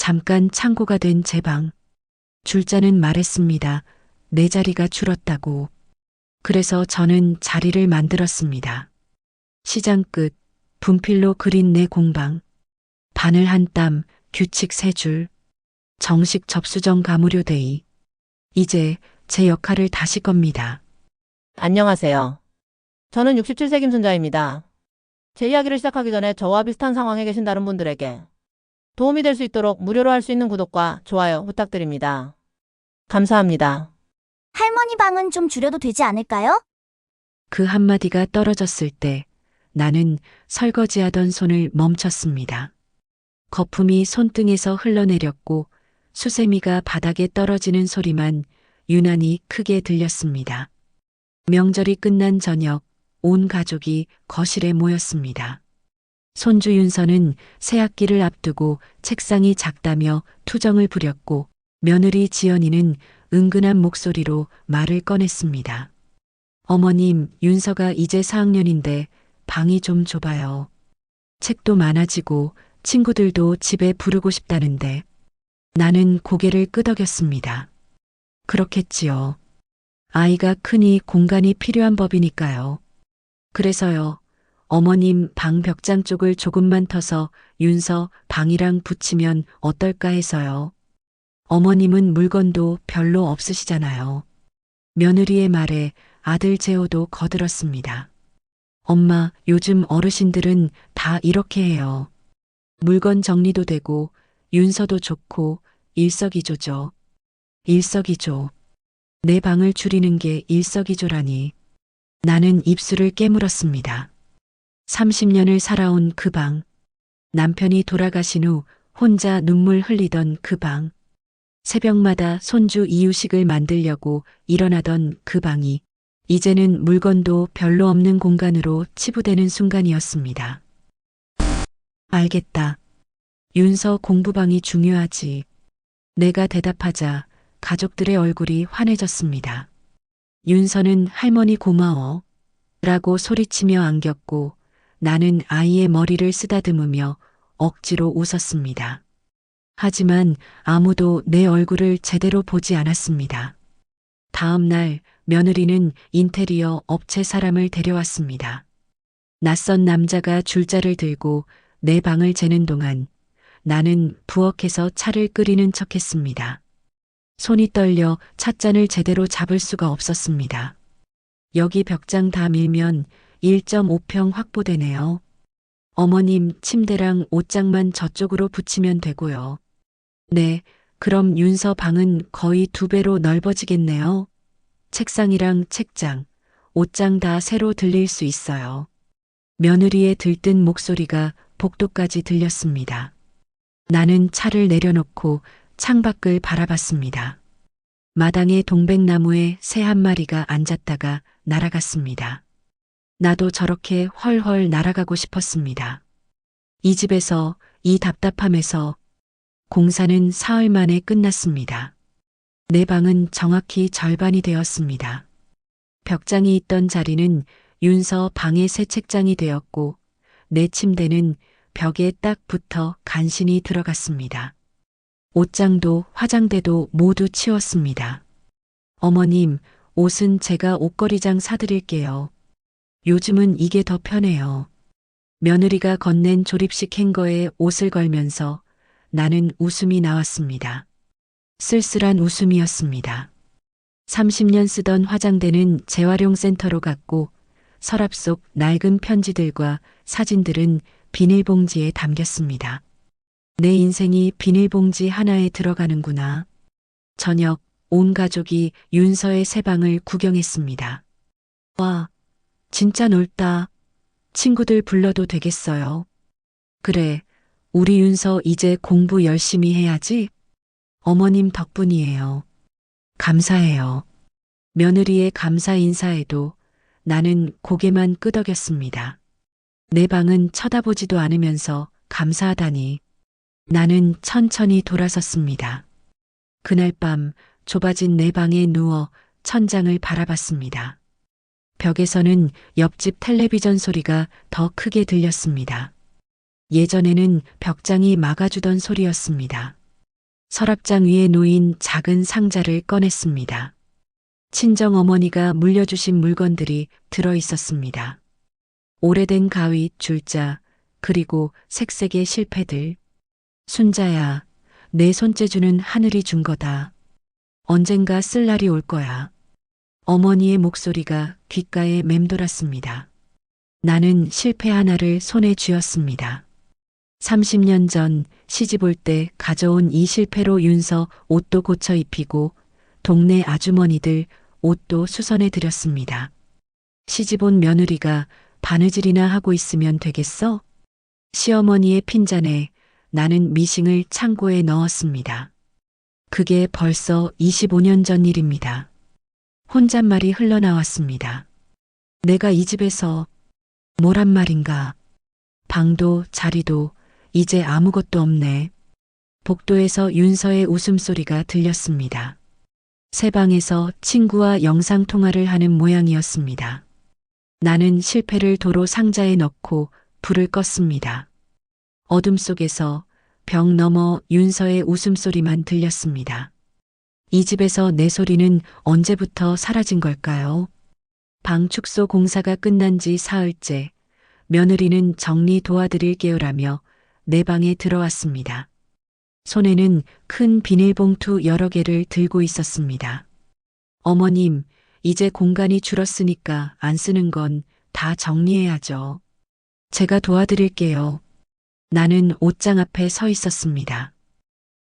잠깐 창고가 된 제 방. 줄자는 말했습니다. 내 자리가 줄었다고. 그래서 저는 자리를 만들었습니다. 시장 끝, 분필로 그린 내 공방. 바늘 한 땀, 규칙 세 줄. 정식 접수정 가무료 데이. 이제 제 역할을 다시 겁니다. 안녕하세요. 저는 67세 김순자입니다. 제 이야기를 시작하기 전에 저와 비슷한 상황에 계신 다른 분들에게 도움이 될 수 있도록 무료로 할 수 있는 구독과 좋아요 부탁드립니다. 감사합니다. 할머니 방은 좀 줄여도 되지 않을까요? 그 한마디가 떨어졌을 때 나는 설거지하던 손을 멈췄습니다. 거품이 손등에서 흘러내렸고 수세미가 바닥에 떨어지는 소리만 유난히 크게 들렸습니다. 명절이 끝난 저녁, 온 가족이 거실에 모였습니다. 손주 윤서는 새학기를 앞두고 책상이 작다며 투정을 부렸고 며느리 지연이는 은근한 목소리로 말을 꺼냈습니다. 어머님, 윤서가 이제 4학년인데 방이 좀 좁아요. 책도 많아지고 친구들도 집에 부르고 싶다는데. 나는 고개를 끄덕였습니다. 그렇겠지요. 아이가 크니 공간이 필요한 법이니까요. 그래서요. 어머님 방 벽장 쪽을 조금만 터서 윤서 방이랑 붙이면 어떨까 해서요. 어머님은 물건도 별로 없으시잖아요. 며느리의 말에 아들 재호도 거들었습니다. 엄마, 요즘 어르신들은 다 이렇게 해요. 물건 정리도 되고 윤서도 좋고 일석이조죠. 일석이조. 내 방을 줄이는 게 일석이조라니. 나는 입술을 깨물었습니다. 30년을 살아온 그 방. 남편이 돌아가신 후 혼자 눈물 흘리던 그 방. 새벽마다 손주 이유식을 만들려고 일어나던 그 방이 이제는 물건도 별로 없는 공간으로 치부되는 순간이었습니다. 알겠다. 윤서 공부방이 중요하지. 내가 대답하자 가족들의 얼굴이 환해졌습니다. 윤서는 할머니 고마워 라고 소리치며 안겼고 나는 아이의 머리를 쓰다듬으며 억지로 웃었습니다. 하지만 아무도 내 얼굴을 제대로 보지 않았습니다. 다음 날 며느리는 인테리어 업체 사람을 데려왔습니다. 낯선 남자가 줄자를 들고 내 방을 재는 동안 나는 부엌에서 차를 끓이는 척했습니다. 손이 떨려 찻잔을 제대로 잡을 수가 없었습니다. 여기 벽장 다 밀면 1.5평 확보되네요. 어머님 침대랑 옷장만 저쪽으로 붙이면 되고요. 네, 그럼 윤서 방은 거의 2배로 넓어지겠네요. 책상이랑 책장, 옷장 다 새로 들릴 수 있어요. 며느리의 들뜬 목소리가 복도까지 들렸습니다. 나는 차를 내려놓고 창밖을 바라봤습니다. 마당의 동백나무에 새 한 마리가 앉았다가 날아갔습니다. 나도 저렇게 헐헐 날아가고 싶었습니다. 이 집에서, 이 답답함에서 공사는 사흘 만에 끝났습니다. 내 방은 정확히 절반이 되었습니다. 벽장이 있던 자리는 윤서 방의 새 책장이 되었고 내 침대는 벽에 딱 붙어 간신히 들어갔습니다. 옷장도 화장대도 모두 치웠습니다. 어머님, 옷은 제가 옷걸이장 사드릴게요. 요즘은 이게 더 편해요. 며느리가 건넨 조립식 행거에 옷을 걸면서 나는 웃음이 나왔습니다. 쓸쓸한 웃음이었습니다. 30년 쓰던 화장대는 재활용센터로 갔고 서랍 속 낡은 편지들과 사진들은 비닐봉지에 담겼습니다. 내 인생이 비닐봉지 하나에 들어가는구나. 저녁 온 가족이 윤서의 새 방을 구경했습니다. 와, 진짜 넓다. 친구들 불러도 되겠어요? 그래, 우리 윤서 이제 공부 열심히 해야지. 어머님 덕분이에요. 감사해요. 며느리의 감사 인사에도 나는 고개만 끄덕였습니다. 내 방은 쳐다보지도 않으면서 감사하다니. 나는 천천히 돌아섰습니다. 그날 밤 좁아진 내 방에 누워 천장을 바라봤습니다. 벽에서는 옆집 텔레비전 소리가 더 크게 들렸습니다. 예전에는 벽장이 막아주던 소리였습니다. 서랍장 위에 놓인 작은 상자를 꺼냈습니다. 친정 어머니가 물려주신 물건들이 들어 있었습니다. 오래된 가위, 줄자, 그리고 색색의 실패들. 순자야, 내 손재주는 하늘이 준 거다. 언젠가 쓸 날이 올 거야. 어머니의 목소리가 귓가에 맴돌았습니다. 나는 실패 하나를 손에 쥐었습니다. 30년 전 시집 올 때 가져온 이 실패로 윤서 옷도 고쳐 입히고 동네 아주머니들 옷도 수선해 드렸습니다. 시집 온 며느리가 바느질이나 하고 있으면 되겠어? 시어머니의 핀잔에 나는 미싱을 창고에 넣었습니다. 그게 벌써 25년 전 일입니다. 혼잣말이 흘러나왔습니다. 내가 이 집에서 뭐란 말인가? 방도 자리도 이제 아무것도 없네. 복도에서 윤서의 웃음소리가 들렸습니다. 새 방에서 친구와 영상통화를 하는 모양이었습니다. 나는 실패를 도로 상자에 넣고 불을 껐습니다. 어둠 속에서 벽 너머 윤서의 웃음소리만 들렸습니다. 이 집에서 내 소리는 언제부터 사라진 걸까요? 방 축소 공사가 끝난 지 사흘째, 며느리는 정리 도와드릴게요라며 내 방에 들어왔습니다. 손에는 큰 비닐봉투 여러 개를 들고 있었습니다. 어머님, 이제 공간이 줄었으니까 안 쓰는 건 다 정리해야죠. 제가 도와드릴게요. 나는 옷장 앞에 서 있었습니다.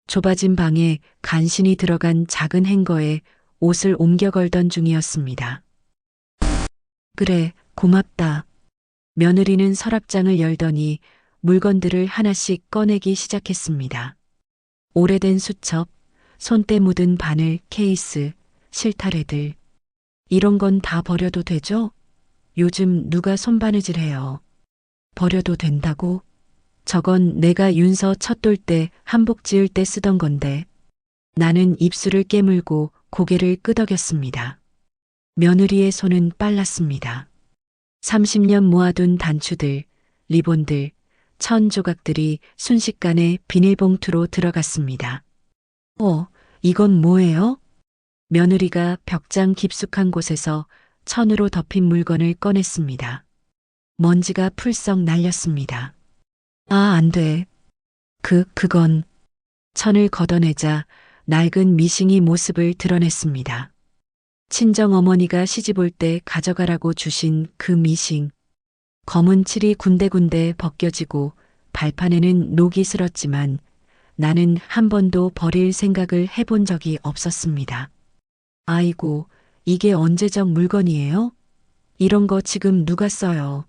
좁아진 방에 간신히 들어간 작은 행거에 옷을 옮겨 걸던 중이었습니다. 그래, 고맙다. 며느리는 서랍장을 열더니 물건들을 하나씩 꺼내기 시작했습니다. 오래된 수첩, 손때 묻은 바늘, 케이스, 실타래들. 이런 건 다 버려도 되죠? 요즘 누가 손바느질 해요. 버려도 된다고? 저건 내가 윤서 첫 돌 때 한복 지을 때 쓰던 건데. 나는 입술을 깨물고 고개를 끄덕였습니다. 며느리의 손은 빨랐습니다. 30년 모아둔 단추들, 리본들, 천 조각들이 순식간에 비닐봉투로 들어갔습니다. 이건 뭐예요? 며느리가 벽장 깊숙한 곳에서 천으로 덮인 물건을 꺼냈습니다. 먼지가 풀썩 날렸습니다. 안 돼. 그건. 천을 걷어내자 낡은 미싱이 모습을 드러냈습니다. 친정어머니가 시집 올 때 가져가라고 주신 그 미싱. 검은 칠이 군데군데 벗겨지고 발판에는 녹이 슬었지만 나는 한 번도 버릴 생각을 해본 적이 없었습니다. 아이고, 이게 언제적 물건이에요? 이런 거 지금 누가 써요?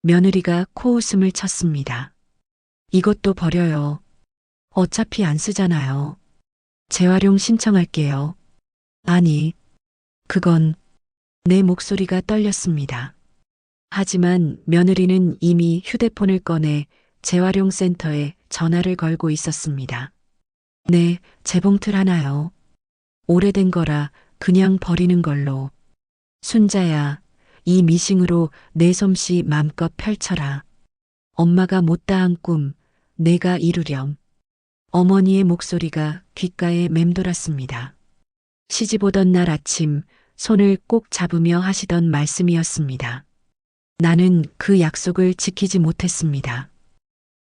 며느리가 코웃음을 쳤습니다. 이것도 버려요. 어차피 안 쓰잖아요. 재활용 신청할게요. 아니, 그건. 내 목소리가 떨렸습니다. 하지만 며느리는 이미 휴대폰을 꺼내 재활용센터에 전화를 걸고 있었습니다. 네, 재봉틀 하나요. 오래된 거라 그냥 버리는 걸로. 순자야, 이 미싱으로 내 솜씨 맘껏 펼쳐라. 엄마가 못다한 꿈, 내가 이루렴. 어머니의 목소리가 귓가에 맴돌았습니다. 시집 오던 날 아침 손을 꼭 잡으며 하시던 말씀이었습니다. 나는 그 약속을 지키지 못했습니다.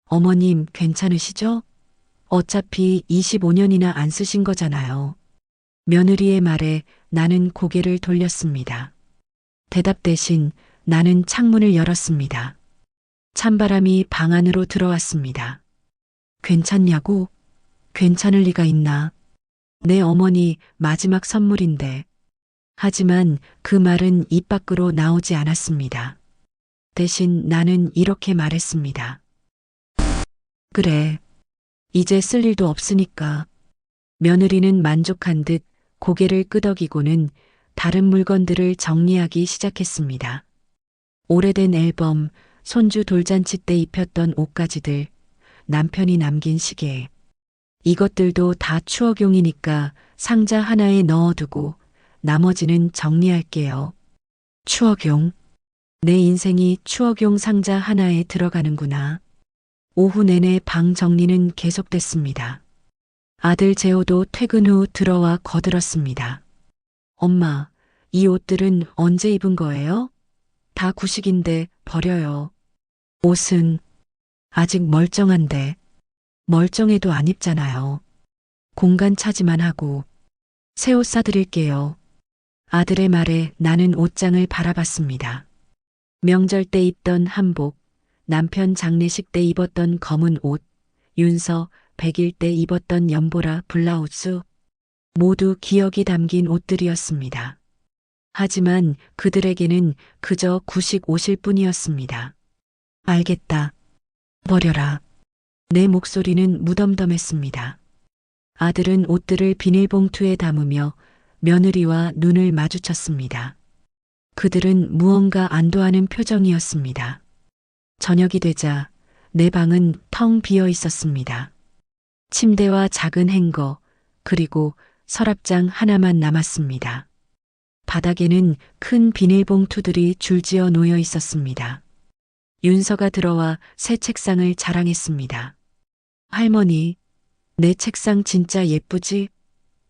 어머님 괜찮으시죠? 어차피 25년이나 안 쓰신 거잖아요. 며느리의 말에 나는 고개를 돌렸습니다. 대답 대신 나는 창문을 열었습니다. 찬바람이 방 안으로 들어왔습니다. 괜찮냐고? 괜찮을 리가 있나? 내 어머니 마지막 선물인데. 하지만 그 말은 입 밖으로 나오지 않았습니다. 대신 나는 이렇게 말했습니다. 그래. 이제 쓸 일도 없으니까. 며느리는 만족한 듯 고개를 끄덕이고는 다른 물건들을 정리하기 시작했습니다. 오래된 앨범, 손주 돌잔치 때 입혔던 옷가지들, 남편이 남긴 시계. 이것들도 다 추억용이니까 상자 하나에 넣어두고 나머지는 정리할게요. 추억용. 내 인생이 추억용 상자 하나에 들어가는구나. 오후 내내 방 정리는 계속됐습니다. 아들 재호도 퇴근 후 들어와 거들었습니다. 엄마, 이 옷들은 언제 입은 거예요? 다 구식인데 버려요. 옷은 아직 멀쩡한데 멀쩡해도 안 입잖아요. 공간 차지만 하고 새 옷 사드릴게요. 아들의 말에 나는 옷장을 바라봤습니다. 명절 때 입던 한복, 남편 장례식 때 입었던 검은 옷, 윤서 100일 때 입었던 연보라 블라우스, 모두 기억이 담긴 옷들이었습니다. 하지만 그들에게는 그저 구식 옷일 뿐이었습니다. 알겠다. 버려라. 내 목소리는 무덤덤했습니다. 아들은 옷들을 비닐봉투에 담으며 며느리와 눈을 마주쳤습니다. 그들은 무언가 안도하는 표정이었습니다. 저녁이 되자 내 방은 텅 비어 있었습니다. 침대와 작은 행거, 그리고 서랍장 하나만 남았습니다. 바닥에는 큰 비닐봉투들이 줄지어 놓여 있었습니다. 윤서가 들어와 새 책상을 자랑했습니다. 할머니, 내 책상 진짜 예쁘지?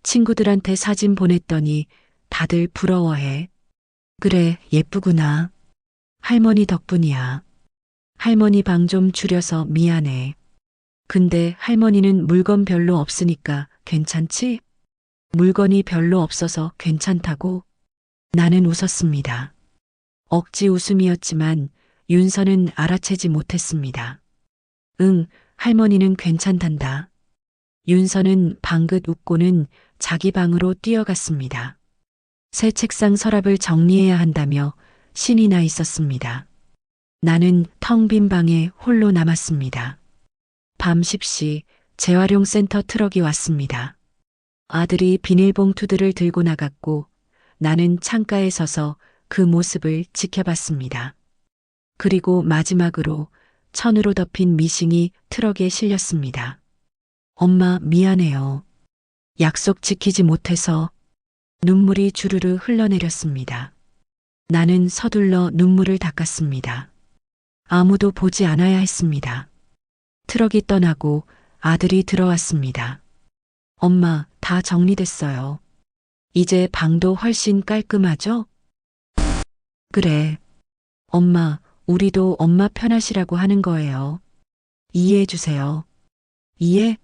친구들한테 사진 보냈더니 다들 부러워해. 그래, 예쁘구나. 할머니 덕분이야. 할머니 방 좀 줄여서 미안해. 근데 할머니는 물건 별로 없으니까 괜찮지? 물건이 별로 없어서 괜찮다고? 나는 웃었습니다. 억지 웃음이었지만 윤서는 알아채지 못했습니다. 응, 할머니는 괜찮단다. 윤서는 방긋 웃고는 자기 방으로 뛰어갔습니다. 새 책상 서랍을 정리해야 한다며 신이 나 있었습니다. 나는 텅 빈 방에 홀로 남았습니다. 밤 10시 재활용센터 트럭이 왔습니다. 아들이 비닐봉투들을 들고 나갔고 나는 창가에 서서 그 모습을 지켜봤습니다. 그리고 마지막으로 천으로 덮인 미싱이 트럭에 실렸습니다. 엄마 미안해요. 약속 지키지 못해서 눈물이 주르르 흘러내렸습니다. 나는 서둘러 눈물을 닦았습니다. 아무도 보지 않아야 했습니다. 트럭이 떠나고 아들이 들어왔습니다. 엄마, 다 정리됐어요. 이제 방도 훨씬 깔끔하죠? 그래. 엄마, 우리도 엄마 편하시라고 하는 거예요. 이해해 주세요. 이해?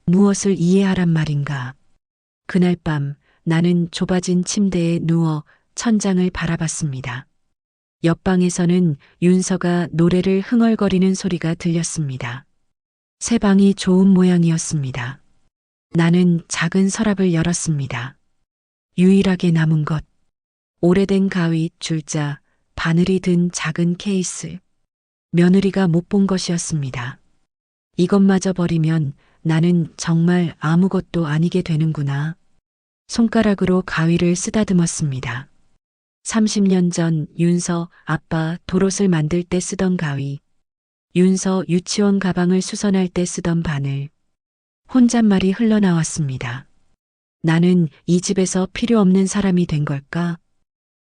무엇을 이해하란 말인가? 그날 밤 나는 좁아진 침대에 누워 천장을 바라봤습니다. 옆방에서는 윤서가 노래를 흥얼거리는 소리가 들렸습니다. 새 방이 좋은 모양이었습니다. 나는 작은 서랍을 열었습니다. 유일하게 남은 것. 오래된 가위, 줄자, 바늘이 든 작은 케이스. 며느리가 못 본 것이었습니다. 이것마저 버리면 나는 정말 아무것도 아니게 되는구나. 손가락으로 가위를 쓰다듬었습니다. 30년 전 윤서 아빠 도롯을 만들 때 쓰던 가위. 윤서 유치원 가방을 수선할 때 쓰던 바늘. 혼잣말이 흘러나왔습니다. 나는 이 집에서 필요 없는 사람이 된 걸까?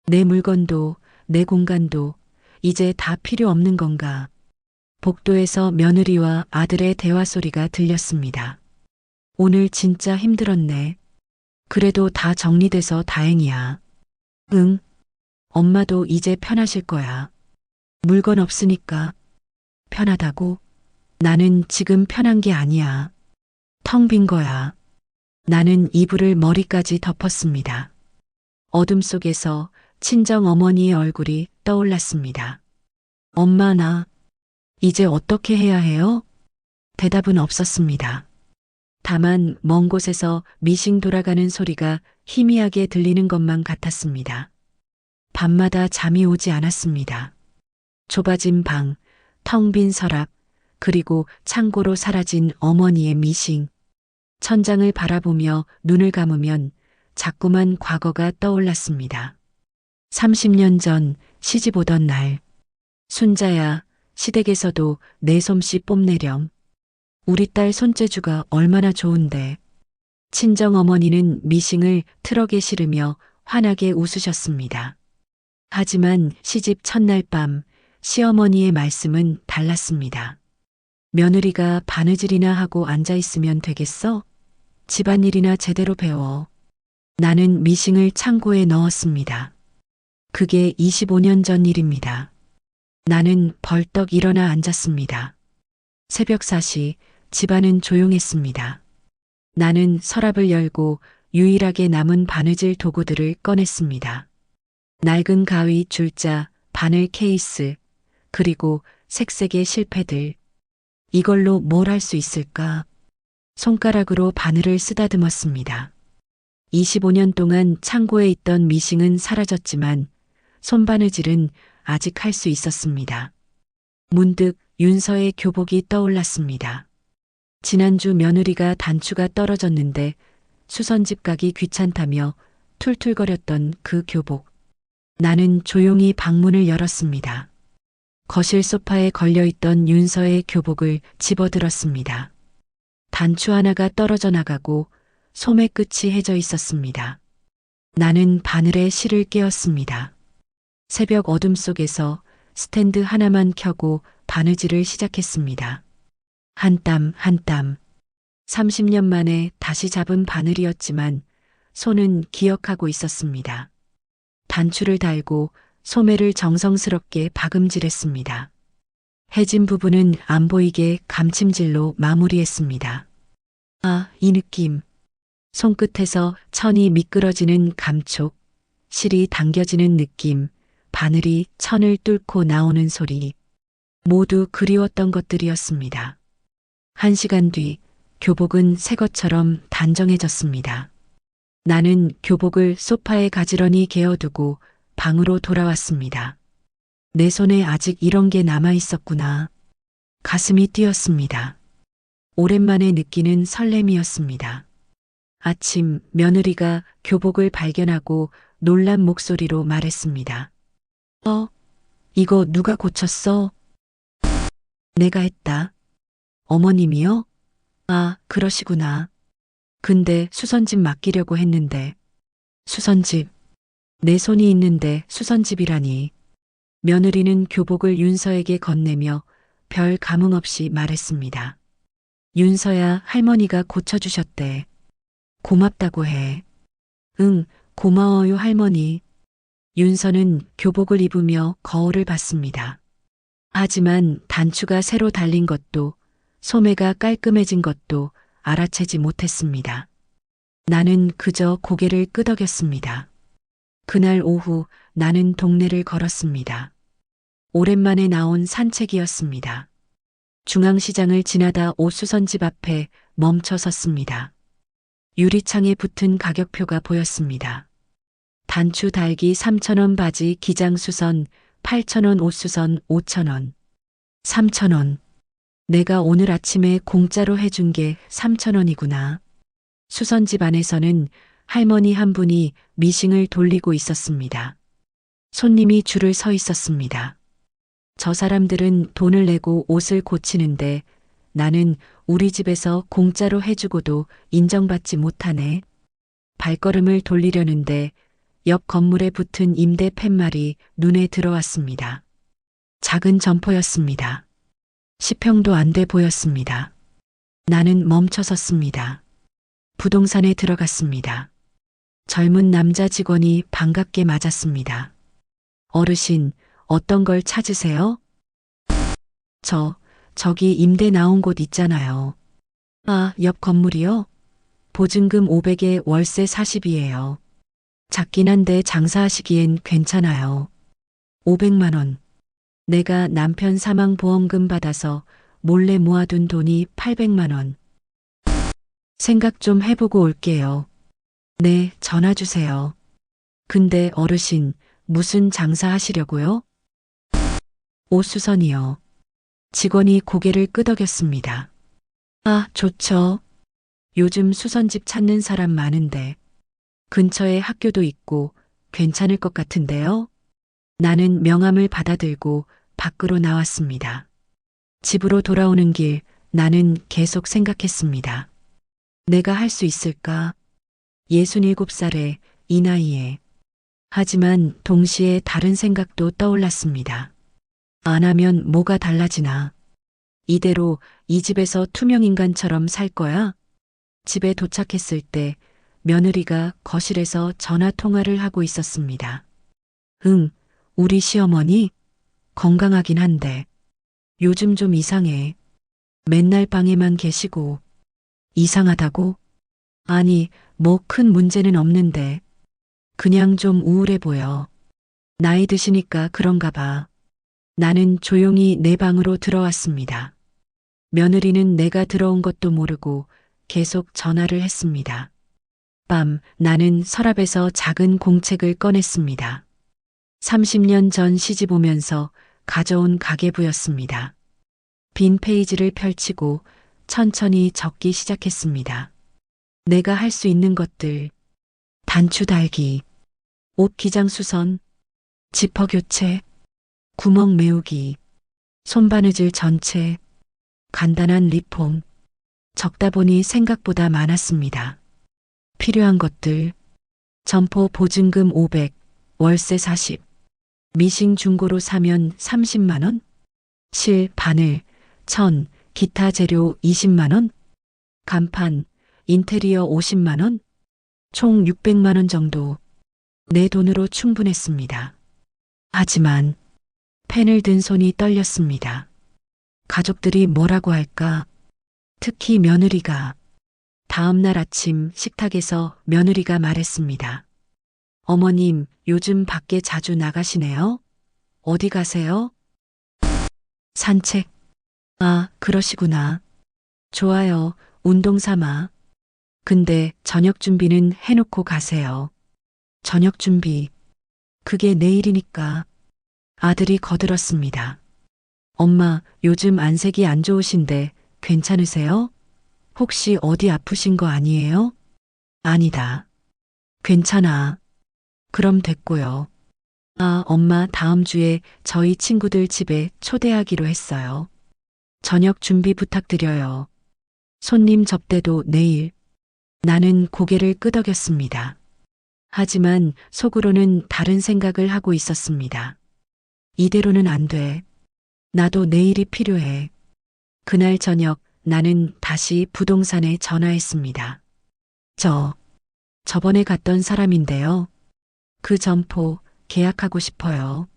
내 물건도 내 공간도 이제 다 필요 없는 건가? 복도에서 며느리와 아들의 대화 소리가 들렸습니다. 오늘 진짜 힘들었네. 그래도 다 정리돼서 다행이야. 응. 엄마도 이제 편하실 거야. 물건 없으니까. 편하다고? 나는 지금 편한 게 아니야. 텅 빈 거야. 나는 이불을 머리까지 덮었습니다. 어둠 속에서 친정 어머니의 얼굴이 떠올랐습니다. 엄마, 나 이제 어떻게 해야 해요? 대답은 없었습니다. 다만 먼 곳에서 미싱 돌아가는 소리가 희미하게 들리는 것만 같았습니다. 밤마다 잠이 오지 않았습니다. 좁아진 방, 텅 빈 서랍, 그리고 창고로 사라진 어머니의 미싱. 천장을 바라보며 눈을 감으면 자꾸만 과거가 떠올랐습니다. 30년 전 시집 오던 날. 순자야, 시댁에서도 내 솜씨 뽐내렴. 우리 딸 손재주가 얼마나 좋은데. 친정 어머니는 미싱을 트럭에 실으며 환하게 웃으셨습니다. 하지만 시집 첫날 밤 시어머니의 말씀은 달랐습니다. 며느리가 바느질이나 하고 앉아 있으면 되겠어? 집안일이나 제대로 배워. 나는 미싱을 창고에 넣었습니다. 그게 25년 전 일입니다. 나는 벌떡 일어나 앉았습니다. 새벽 4시, 집안은 조용했습니다. 나는 서랍을 열고 유일하게 남은 바느질 도구들을 꺼냈습니다. 낡은 가위, 줄자, 바늘 케이스, 그리고 색색의 실패들. 이걸로 뭘 할 수 있을까? 손가락으로 바늘을 쓰다듬었습니다. 25년 동안 창고에 있던 미싱은 사라졌지만 손바느질은 아직 할 수 있었습니다. 문득 윤서의 교복이 떠올랐습니다. 지난주 며느리가 단추가 떨어졌는데 수선집 가기 귀찮다며 툴툴거렸던 그 교복. 나는 조용히 방문을 열었습니다. 거실 소파에 걸려있던 윤서의 교복을 집어들었습니다. 단추 하나가 떨어져 나가고 소매 끝이 해져 있었습니다. 나는 바늘에 실을 깨었습니다. 새벽 어둠 속에서 스탠드 하나만 켜고 바느질을 시작했습니다. 한 땀 한 땀. 30년 만에 다시 잡은 바늘이었지만 손은 기억하고 있었습니다. 단추를 달고 소매를 정성스럽게 박음질했습니다. 해진 부분은 안 보이게 감침질로 마무리했습니다. 아, 이 느낌. 손끝에서 천이 미끄러지는 감촉, 실이 당겨지는 느낌, 바늘이 천을 뚫고 나오는 소리. 모두 그리웠던 것들이었습니다. 1시간 뒤 교복은 새 것처럼 단정해졌습니다. 나는 교복을 소파에 가지런히 개어두고 방으로 돌아왔습니다. 내 손에 아직 이런 게 남아 있었구나. 가슴이 뛰었습니다. 오랜만에 느끼는 설렘이었습니다. 아침 며느리가 교복을 발견하고 놀란 목소리로 말했습니다. 이거 누가 고쳤어? 내가 했다. 어머님이요? 아, 그러시구나. 근데 수선집 맡기려고 했는데. 수선집. 내 손이 있는데 수선집이라니. 며느리는 교복을 윤서에게 건네며 별 감흥 없이 말했습니다. 윤서야, 할머니가 고쳐주셨대. 고맙다고 해. 응, 고마워요 할머니. 윤서는 교복을 입으며 거울을 봤습니다. 하지만 단추가 새로 달린 것도 소매가 깔끔해진 것도 알아채지 못했습니다. 나는 그저 고개를 끄덕였습니다. 그날 오후 나는 동네를 걸었습니다. 오랜만에 나온 산책이었습니다. 중앙시장을 지나다 옷수선집 앞에 멈춰 섰습니다. 유리창에 붙은 가격표가 보였습니다. 단추 달기 3,000원 바지 기장 수선 8,000원 옷수선 5,000원. 3,000원. 내가 오늘 아침에 공짜로 해준 게 3,000원이구나. 수선집 안에서는 할머니 한 분이 미싱을 돌리고 있었습니다. 손님이 줄을 서 있었습니다. 저 사람들은 돈을 내고 옷을 고치는데 나는 우리 집에서 공짜로 해주고도 인정받지 못하네. 발걸음을 돌리려는데 옆 건물에 붙은 임대 팻말이 눈에 들어왔습니다. 작은 점포였습니다. 10평도 안 돼 보였습니다. 나는 멈춰섰습니다. 부동산에 들어갔습니다. 젊은 남자 직원이 반갑게 맞았습니다. 어르신, 어떤 걸 찾으세요? 저기 임대 나온 곳 있잖아요. 아, 옆 건물이요? 보증금 500에 월세 40이에요. 작긴 한데 장사하시기엔 괜찮아요. 500만 원. 내가 남편 사망 보험금 받아서 몰래 모아둔 돈이 800만 원. 생각 좀 해보고 올게요. 네, 전화 주세요. 근데 어르신, 무슨 장사 하시려고요? 옷수선이요. 직원이 고개를 끄덕였습니다. 아, 좋죠. 요즘 수선집 찾는 사람 많은데. 근처에 학교도 있고 괜찮을 것 같은데요. 나는 명함을 받아들고 밖으로 나왔습니다. 집으로 돌아오는 길 나는 계속 생각했습니다. 내가 할 수 있을까? 67살에 이 나이에. 하지만 동시에 다른 생각도 떠올랐습니다. 안 하면 뭐가 달라지나? 이대로 이 집에서 투명인간처럼 살 거야? 집에 도착했을 때 며느리가 거실에서 전화 통화를 하고 있었습니다. 응, 우리 시어머니 건강하긴 한데 요즘 좀 이상해. 맨날 방에만 계시고. 이상하다고? 아니, 뭐 큰 문제는 없는데 그냥 좀 우울해 보여. 나이 드시니까 그런가 봐. 나는 조용히 내 방으로 들어왔습니다. 며느리는 내가 들어온 것도 모르고 계속 전화를 했습니다. 밤, 나는 서랍에서 작은 공책을 꺼냈습니다. 30년 전 시집 오면서 가져온 가계부였습니다. 빈 페이지를 펼치고 천천히 적기 시작했습니다. 내가 할 수 있는 것들, 단추 달기, 옷 기장 수선, 지퍼 교체, 구멍 메우기, 손바느질 전체, 간단한 리폼. 적다 보니 생각보다 많았습니다. 필요한 것들, 점포 보증금 500, 월세 40, 미싱 중고로 사면 30만 원, 실, 바늘, 천, 기타 재료 20만 원, 간판, 인테리어 50만 원, 총 600만 원 정도. 내 돈으로 충분했습니다. 하지만 펜을 든 손이 떨렸습니다. 가족들이 뭐라고 할까? 특히 며느리가. 다음 날 아침 식탁에서 며느리가 말했습니다. 어머님, 요즘 밖에 자주 나가시네요? 어디 가세요? 산책. 아, 그러시구나. 좋아요. 운동 삼아. 근데 저녁 준비는 해놓고 가세요. 저녁 준비. 그게 내일이니까. 아들이 거들었습니다. 엄마, 요즘 안색이 안 좋으신데 괜찮으세요? 혹시 어디 아프신 거 아니에요? 아니다. 괜찮아. 그럼 됐고요. 아, 엄마 다음 주에 저희 친구들 집에 초대하기로 했어요. 저녁 준비 부탁드려요. 손님 접대도 내일. 나는 고개를 끄덕였습니다. 하지만 속으로는 다른 생각을 하고 있었습니다. 이대로는 안 돼. 나도 내일이 필요해. 그날 저녁 나는 다시 부동산에 전화했습니다. 저번에 갔던 사람인데요. 그 점포 계약하고 싶어요.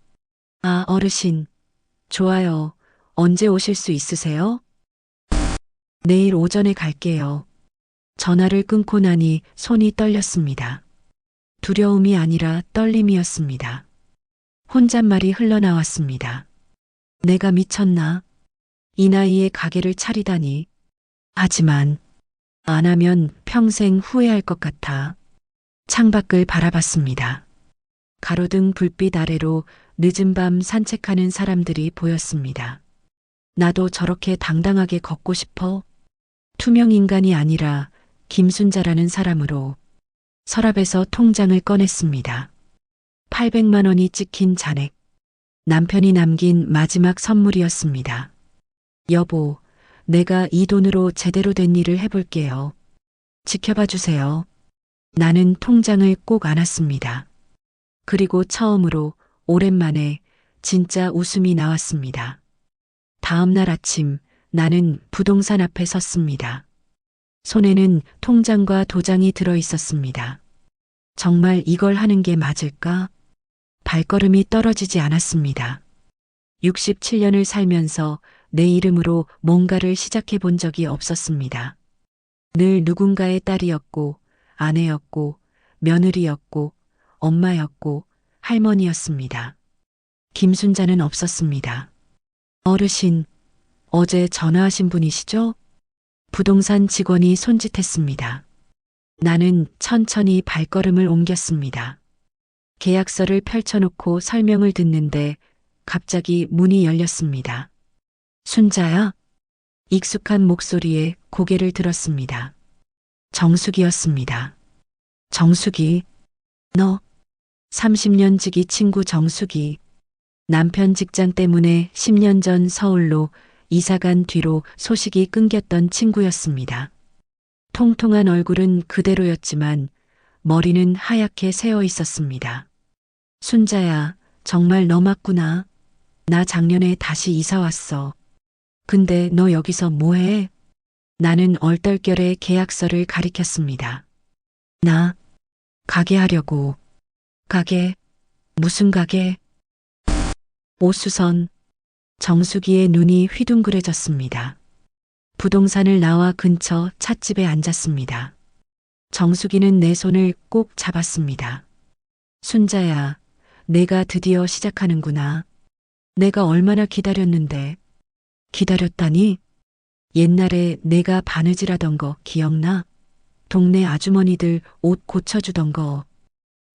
아, 어르신. 좋아요. 언제 오실 수 있으세요? 내일 오전에 갈게요. 전화를 끊고 나니 손이 떨렸습니다. 두려움이 아니라 떨림이었습니다. 혼잣말이 흘러나왔습니다. 내가 미쳤나? 이 나이에 가게를 차리다니. 하지만 안 하면 평생 후회할 것 같아. 창밖을 바라봤습니다. 가로등 불빛 아래로 늦은 밤 산책하는 사람들이 보였습니다. 나도 저렇게 당당하게 걷고 싶어. 투명 인간이 아니라 김순자라는 사람으로. 서랍에서 통장을 꺼냈습니다. 800만 원이 찍힌 잔액. 남편이 남긴 마지막 선물이었습니다. 여보, 내가 이 돈으로 제대로 된 일을 해볼게요. 지켜봐 주세요. 나는 통장을 꼭 안았습니다. 그리고 처음으로 오랜만에 진짜 웃음이 나왔습니다. 다음 날 아침 나는 부동산 앞에 섰습니다. 손에는 통장과 도장이 들어 있었습니다. 정말 이걸 하는 게 맞을까? 발걸음이 떨어지지 않았습니다. 67년을 살면서 내 이름으로 뭔가를 시작해 본 적이 없었습니다. 늘 누군가의 딸이었고, 아내였고, 며느리였고, 엄마였고, 할머니였습니다. 김순자는 없었습니다. 어르신, 어제 전화하신 분이시죠? 부동산 직원이 손짓했습니다. 나는 천천히 발걸음을 옮겼습니다. 계약서를 펼쳐놓고 설명을 듣는데 갑자기 문이 열렸습니다. 순자야? 익숙한 목소리에 고개를 들었습니다. 정숙이었습니다. 정숙이, 너? 30년 지기 친구 정숙이. 남편 직장 때문에 10년 전 서울로 이사간 뒤로 소식이 끊겼던 친구였습니다. 통통한 얼굴은 그대로였지만 머리는 하얗게 새어 있었습니다. 순자야, 정말 너 맞구나. 나 작년에 다시 이사 왔어. 근데 너 여기서 뭐해? 나는 얼떨결에 계약서를 가리켰습니다. 나 가게 하려고. 가게? 무슨 가게? 오수선. 정수기의 눈이 휘둥그레졌습니다. 부동산을 나와 근처 찻집에 앉았습니다. 정수기는 내 손을 꼭 잡았습니다. 순자야, 내가 드디어 시작하는구나. 내가 얼마나 기다렸는데. 기다렸다니? 옛날에 내가 바느질하던 거 기억나? 동네 아주머니들 옷 고쳐주던 거.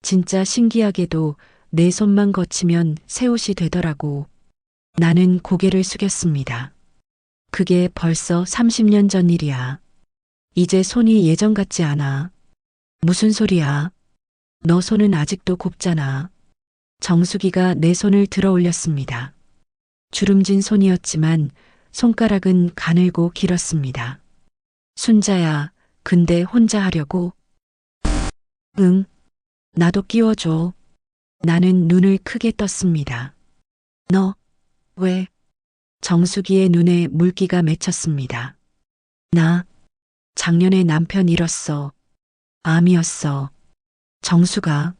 진짜 신기하게도 내 손만 거치면 새 옷이 되더라고. 나는 고개를 숙였습니다. 그게 벌써 30년 전 일이야. 이제 손이 예전 같지 않아. 무슨 소리야? 너 손은 아직도 곱잖아. 정수기가 내 손을 들어 올렸습니다. 주름진 손이었지만 손가락은 가늘고 길었습니다. 순자야, 근데 혼자 하려고? 응. 나도 끼워줘. 나는 눈을 크게 떴습니다. 너, 왜? 정수기의 눈에 물기가 맺혔습니다. 나, 작년에 남편 잃었어. 암이었어. 정수가.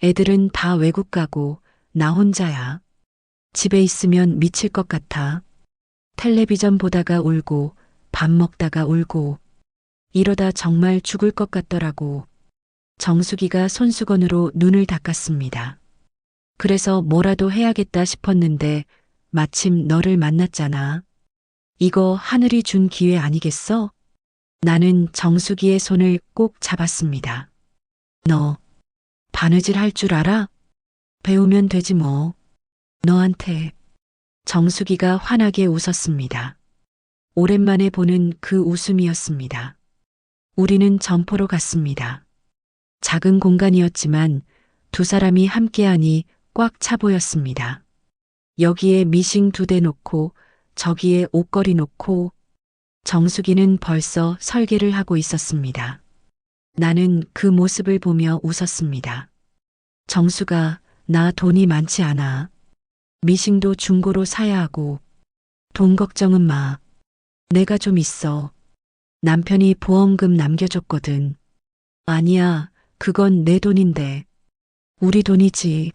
애들은 다 외국 가고 나 혼자야. 집에 있으면 미칠 것 같아. 텔레비전 보다가 울고 밥 먹다가 울고 이러다 정말 죽을 것 같더라고. 정수기가 손수건으로 눈을 닦았습니다. 그래서 뭐라도 해야겠다 싶었는데 마침 너를 만났잖아. 이거 하늘이 준 기회 아니겠어? 나는 정수기의 손을 꼭 잡았습니다. 너 바느질 할 줄 알아? 배우면 되지 뭐. 너한테. 정수기가 환하게 웃었습니다. 오랜만에 보는 그 웃음이었습니다. 우리는 점포로 갔습니다. 작은 공간이었지만 두 사람이 함께하니 꽉 차 보였습니다. 여기에 미싱 2대 놓고 저기에 옷걸이 놓고 정수기는 벌써 설계를 하고 있었습니다. 나는 그 모습을 보며 웃었습니다. 정수가, 나 돈이 많지 않아. 미싱도 중고로 사야 하고. 돈 걱정은 마. 내가 좀 있어. 남편이 보험금 남겨줬거든. 아니야, 그건 내 돈인데. 우리 돈이지.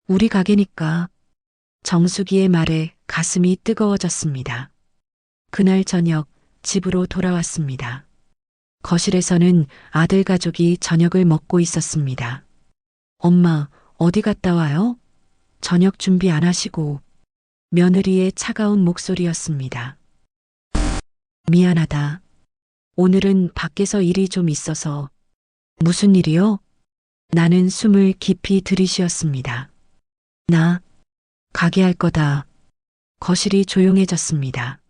우리 가게니까. 정수기의 말에 가슴이 뜨거워졌습니다. 그날 저녁 집으로 돌아왔습니다. 거실에서는 아들 가족이 저녁을 먹고 있었습니다. 엄마, 어디 갔다 와요? 저녁 준비 안 하시고. 며느리의 차가운 목소리였습니다. 미안하다. 오늘은 밖에서 일이 좀 있어서. 무슨 일이요? 나는 숨을 깊이 들이쉬었습니다. 나 가게 할 거다. 거실이 조용해졌습니다.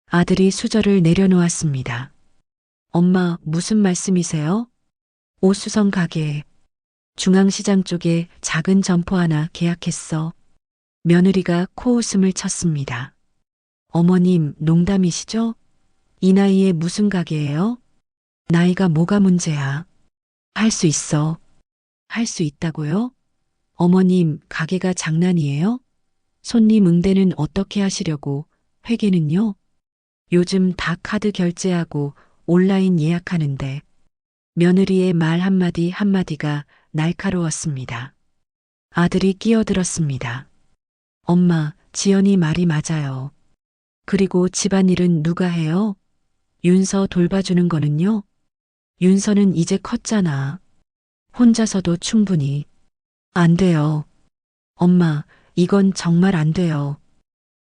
아들이 수저를 내려놓았습니다. 엄마, 무슨 말씀이세요? 오수성 가게. 중앙시장 쪽에 작은 점포 하나 계약했어. 며느리가 코웃음을 쳤습니다. 어머님, 농담이시죠? 이 나이에 무슨 가게예요? 나이가 뭐가 문제야? 할 수 있어. 할 수 있다고요? 어머님, 가게가 장난이에요? 손님 응대는 어떻게 하시려고? 회계는요? 요즘 다 카드 결제하고 온라인 예약하는데. 며느리의 말 한마디 한마디가 날카로웠습니다. 아들이 끼어들었습니다. 엄마, 지연이 말이 맞아요. 그리고 집안일은 누가 해요? 윤서 돌봐주는 거는요? 윤서는 이제 컸잖아. 혼자서도 충분히. 안 돼요. 엄마, 이건 정말 안 돼요.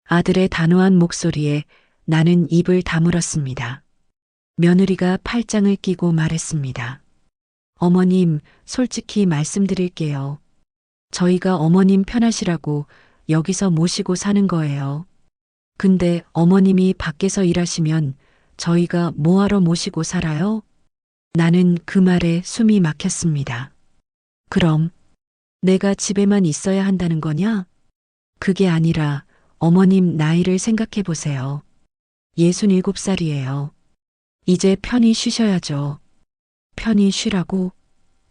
아들의 단호한 목소리에 나는 입을 다물었습니다. 며느리가 팔짱을 끼고 말했습니다. 어머님, 솔직히 말씀드릴게요. 저희가 어머님 편하시라고 여기서 모시고 사는 거예요. 근데 어머님이 밖에서 일하시면 저희가 뭐하러 모시고 살아요? 나는 그 말에 숨이 막혔습니다. 그럼 내가 집에만 있어야 한다는 거냐? 그게 아니라 어머님 나이를 생각해 보세요. 67살이에요. 이제 편히 쉬셔야죠. 편히 쉬라고?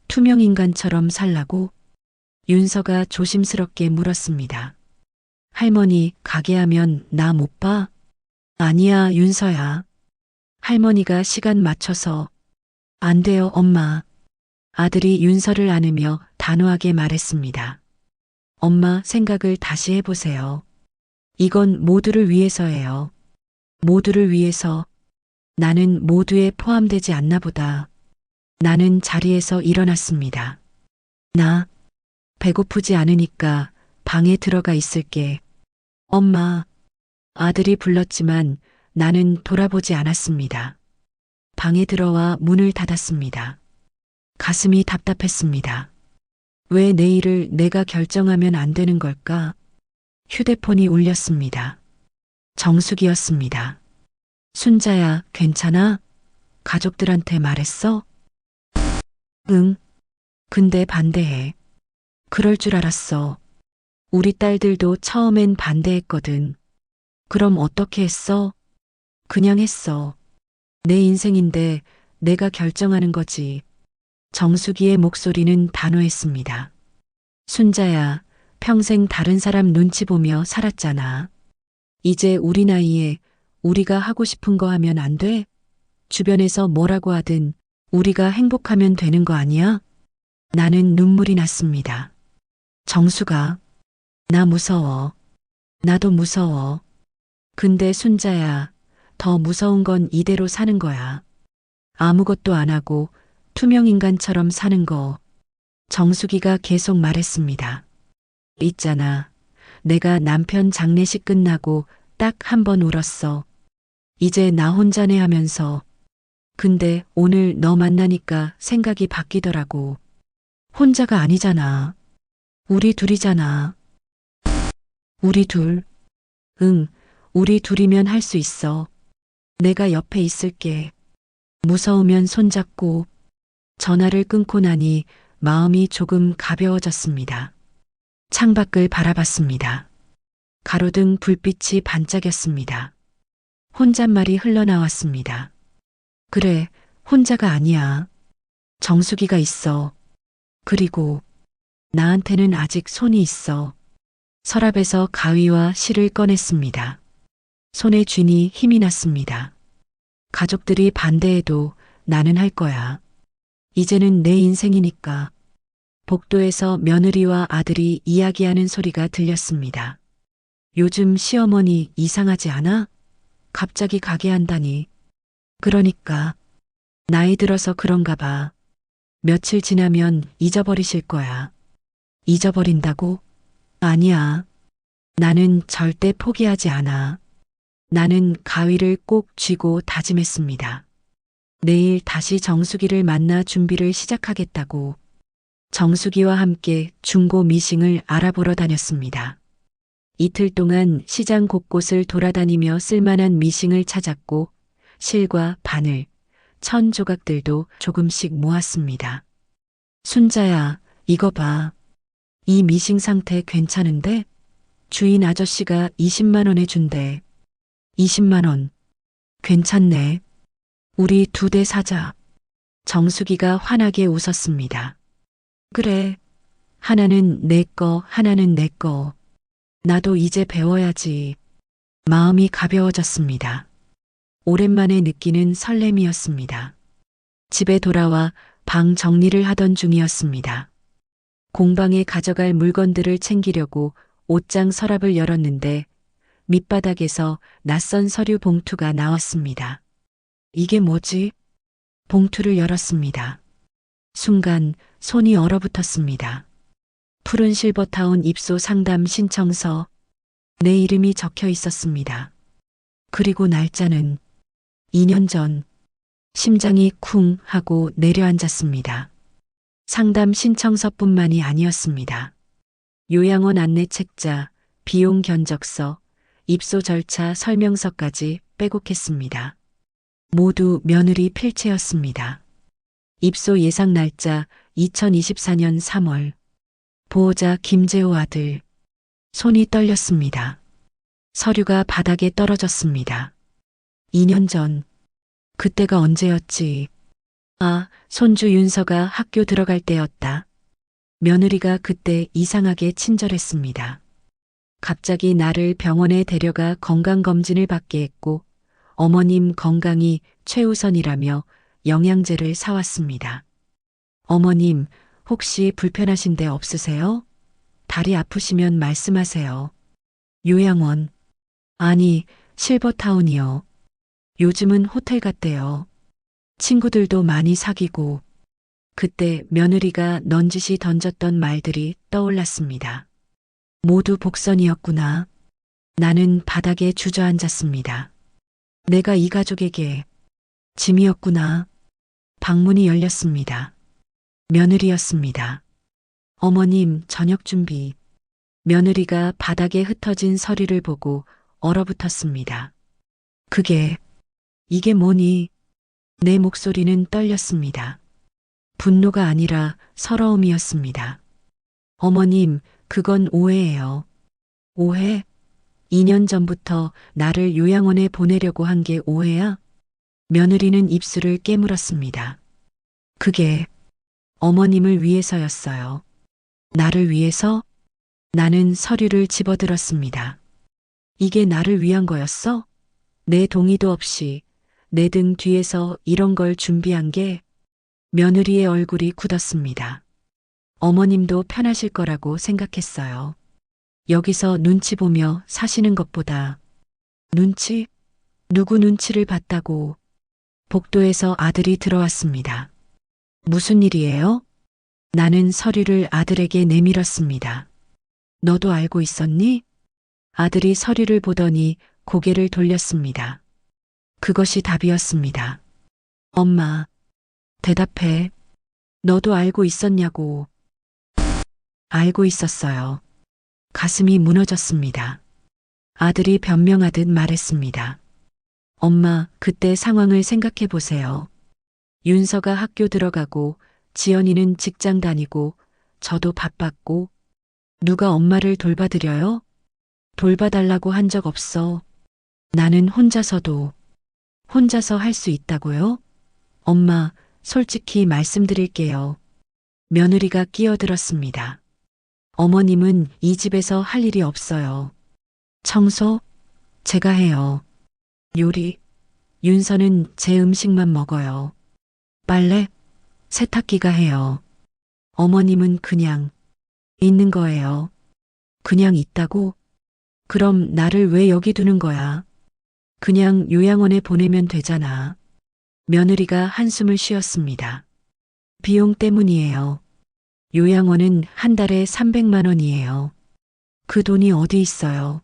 투명인간처럼 살라고? 윤서가 조심스럽게 물었습니다. 할머니, 가게 하면 나 못 봐? 아니야, 윤서야. 할머니가 시간 맞춰서 안 돼요, 엄마. 아들이 윤서를 안으며 단호하게 말했습니다. 엄마, 생각을 다시 해보세요. 이건 모두를 위해서예요. 모두를 위해서. 나는 모두에 포함되지 않나 보다. 나는 자리에서 일어났습니다. 나 배고프지 않으니까 방에 들어가 있을게. 엄마. 아들이 불렀지만 나는 돌아보지 않았습니다. 방에 들어와 문을 닫았습니다. 가슴이 답답했습니다. 왜 내일을 내가 결정하면 안 되는 걸까? 휴대폰이 울렸습니다. 정숙이었습니다. 순자야, 괜찮아? 가족들한테 말했어? 응. 근데 반대해. 그럴 줄 알았어. 우리 딸들도 처음엔 반대했거든. 그럼 어떻게 했어? 그냥 했어. 내 인생인데 내가 결정하는 거지. 정숙이의 목소리는 단호했습니다. 순자야, 평생 다른 사람 눈치 보며 살았잖아. 이제 우리 나이에 우리가 하고 싶은 거 하면 안 돼? 주변에서 뭐라고 하든 우리가 행복하면 되는 거 아니야? 나는 눈물이 났습니다. 정수가, 나 무서워. 나도 무서워. 근데 순자야, 더 무서운 건 이대로 사는 거야. 아무것도 안 하고 투명인간처럼 사는 거. 정수기가 계속 말했습니다. 있잖아. 내가 남편 장례식 끝나고 딱 한 번 울었어. 이제 나 혼자네 하면서. 근데 오늘 너 만나니까 생각이 바뀌더라고. 혼자가 아니잖아. 우리 둘이잖아. 우리 둘. 응, 우리 둘이면 할 수 있어. 내가 옆에 있을게. 무서우면 손잡고. 전화를 끊고 나니 마음이 조금 가벼워졌습니다. 창밖을 바라봤습니다. 가로등 불빛이 반짝였습니다. 혼잣말이 흘러나왔습니다. 그래, 혼자가 아니야. 정수기가 있어. 그리고 나한테는 아직 손이 있어. 서랍에서 가위와 실을 꺼냈습니다. 손에 쥐니 힘이 났습니다. 가족들이 반대해도 나는 할 거야. 이제는 내 인생이니까. 복도에서 며느리와 아들이 이야기하는 소리가 들렸습니다. 요즘 시어머니 이상하지 않아? 갑자기 가게 한다니. 그러니까. 나이 들어서 그런가 봐. 며칠 지나면 잊어버리실 거야. 잊어버린다고? 아니야. 나는 절대 포기하지 않아. 나는 가위를 꼭 쥐고 다짐했습니다. 내일 다시 정수기를 만나 준비를 시작하겠다고. 정수기와 함께 중고 미싱을 알아보러 다녔습니다. 이틀 동안 시장 곳곳을 돌아다니며 쓸만한 미싱을 찾았고 실과 바늘, 천 조각들도 조금씩 모았습니다. 순자야, 이거 봐. 이 미싱 상태 괜찮은데? 주인 아저씨가 20만 원에 준대. 20만 원. 괜찮네. 우리 2대 사자. 정수기가 환하게 웃었습니다. 그래. 하나는 내 거, 하나는 내 거. 나도 이제 배워야지. 마음이 가벼워졌습니다. 오랜만에 느끼는 설렘이었습니다. 집에 돌아와 방 정리를 하던 중이었습니다. 공방에 가져갈 물건들을 챙기려고 옷장 서랍을 열었는데 밑바닥에서 낯선 서류 봉투가 나왔습니다. 이게 뭐지? 봉투를 열었습니다. 순간 손이 얼어붙었습니다. 푸른 실버타운 입소 상담 신청서. 내 이름이 적혀 있었습니다. 그리고 날짜는 2년 전. 심장이 쿵 하고 내려앉았습니다. 상담 신청서뿐만이 아니었습니다. 요양원 안내 책자, 비용 견적서, 입소 절차 설명서까지 빼곡했습니다. 모두 며느리 필체였습니다. 입소 예상 날짜 2024년 3월. 보호자 김재호 아들. 손이 떨렸습니다. 서류가 바닥에 떨어졌습니다. 2년 전. 그때가 언제였지? 아, 손주 윤서가 학교 들어갈 때였다. 며느리가 그때 이상하게 친절했습니다. 갑자기 나를 병원에 데려가 건강검진을 받게 했고 어머님 건강이 최우선이라며 영양제를 사왔습니다. 어머님, 혹시 불편하신 데 없으세요? 다리 아프시면 말씀하세요. 요양원. 아니, 실버타운이요. 요즘은 호텔 같대요. 친구들도 많이 사귀고. 그때 며느리가 넌지시 던졌던 말들이 떠올랐습니다. 모두 복선이었구나. 나는 바닥에 주저앉았습니다. 내가 이 가족에게 짐이었구나. 방문이 열렸습니다. 며느리였습니다. 어머님, 저녁 준비. 며느리가 바닥에 흩어진 서리를 보고 얼어붙었습니다. 이게 뭐니? 내 목소리는 떨렸습니다. 분노가 아니라 서러움이었습니다. 어머님, 그건 오해예요. 오해? 2년 전부터 나를 요양원에 보내려고 한 게 오해야? 며느리는 입술을 깨물었습니다. 그게 어머님을 위해서였어요. 나를 위해서? 나는 서류를 집어들었습니다. 이게 나를 위한 거였어? 내 동의도 없이 내 등 뒤에서 이런 걸 준비한 게. 며느리의 얼굴이 굳었습니다. 어머님도 편하실 거라고 생각했어요. 여기서 눈치 보며 사시는 것보다. 눈치? 누구 눈치를 봤다고. 복도에서 아들이 들어왔습니다. 무슨 일이에요? 나는 서류를 아들에게 내밀었습니다. 너도 알고 있었니? 아들이 서류를 보더니 고개를 돌렸습니다. 그것이 답이었습니다. 엄마, 대답해. 너도 알고 있었냐고. 알고 있었어요. 가슴이 무너졌습니다. 아들이 변명하듯 말했습니다. 엄마, 그때 상황을 생각해 보세요. 윤서가 학교 들어가고 지연이는 직장 다니고 저도 바빴고 누가 엄마를 돌봐드려요? 돌봐달라고 한 적 없어. 나는 혼자서 할 수 있다고요? 엄마, 솔직히 말씀드릴게요. 며느리가 끼어들었습니다. 어머님은 이 집에서 할 일이 없어요. 청소? 제가 해요. 요리? 윤서는 제 음식만 먹어요. 빨래? 세탁기가 해요. 어머님은 그냥 있는 거예요. 그냥 있다고? 그럼 나를 왜 여기 두는 거야? 그냥 요양원에 보내면 되잖아. 며느리가 한숨을 쉬었습니다. 비용 때문이에요. 요양원은 한 달에 300만 원이에요. 그 돈이 어디 있어요?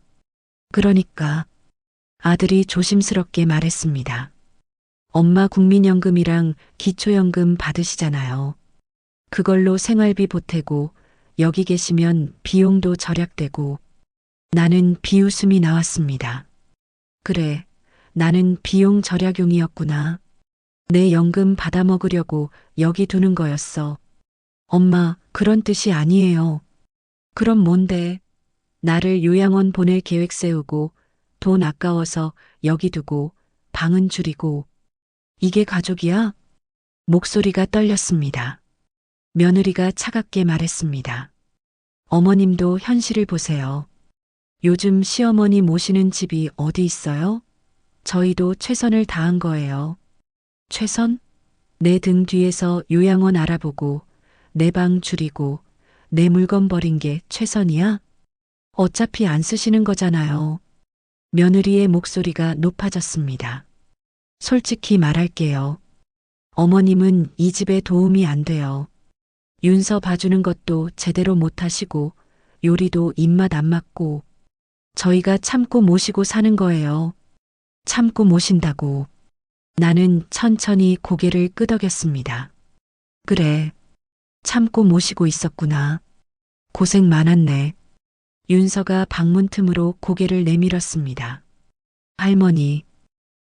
그러니까 아들이 조심스럽게 말했습니다. 엄마 국민연금이랑 기초연금 받으시잖아요. 그걸로 생활비 보태고 여기 계시면 비용도 절약되고. 나는 비웃음이 나왔습니다. 그래, 나는 비용 절약용이었구나. 내 연금 받아먹으려고 여기 두는 거였어. 엄마, 그런 뜻이 아니에요. 그럼 뭔데? 나를 요양원 보낼 계획 세우고 돈 아까워서 여기 두고 방은 줄이고. 이게 가족이야? 목소리가 떨렸습니다. 며느리가 차갑게 말했습니다. 어머님도 현실을 보세요. 요즘 시어머니 모시는 집이 어디 있어요? 저희도 최선을 다한 거예요. 최선? 내 등 뒤에서 요양원 알아보고 내 방 줄이고 내 물건 버린 게 최선이야? 어차피 안 쓰시는 거잖아요. 며느리의 목소리가 높아졌습니다. 솔직히 말할게요. 어머님은 이 집에 도움이 안 돼요. 윤서 봐주는 것도 제대로 못 하시고 요리도 입맛 안 맞고. 저희가 참고 모시고 사는 거예요. 참고 모신다고. 나는 천천히 고개를 끄덕였습니다. 그래, 참고 모시고 있었구나. 고생 많았네. 윤서가 방문 틈으로 고개를 내밀었습니다. 할머니,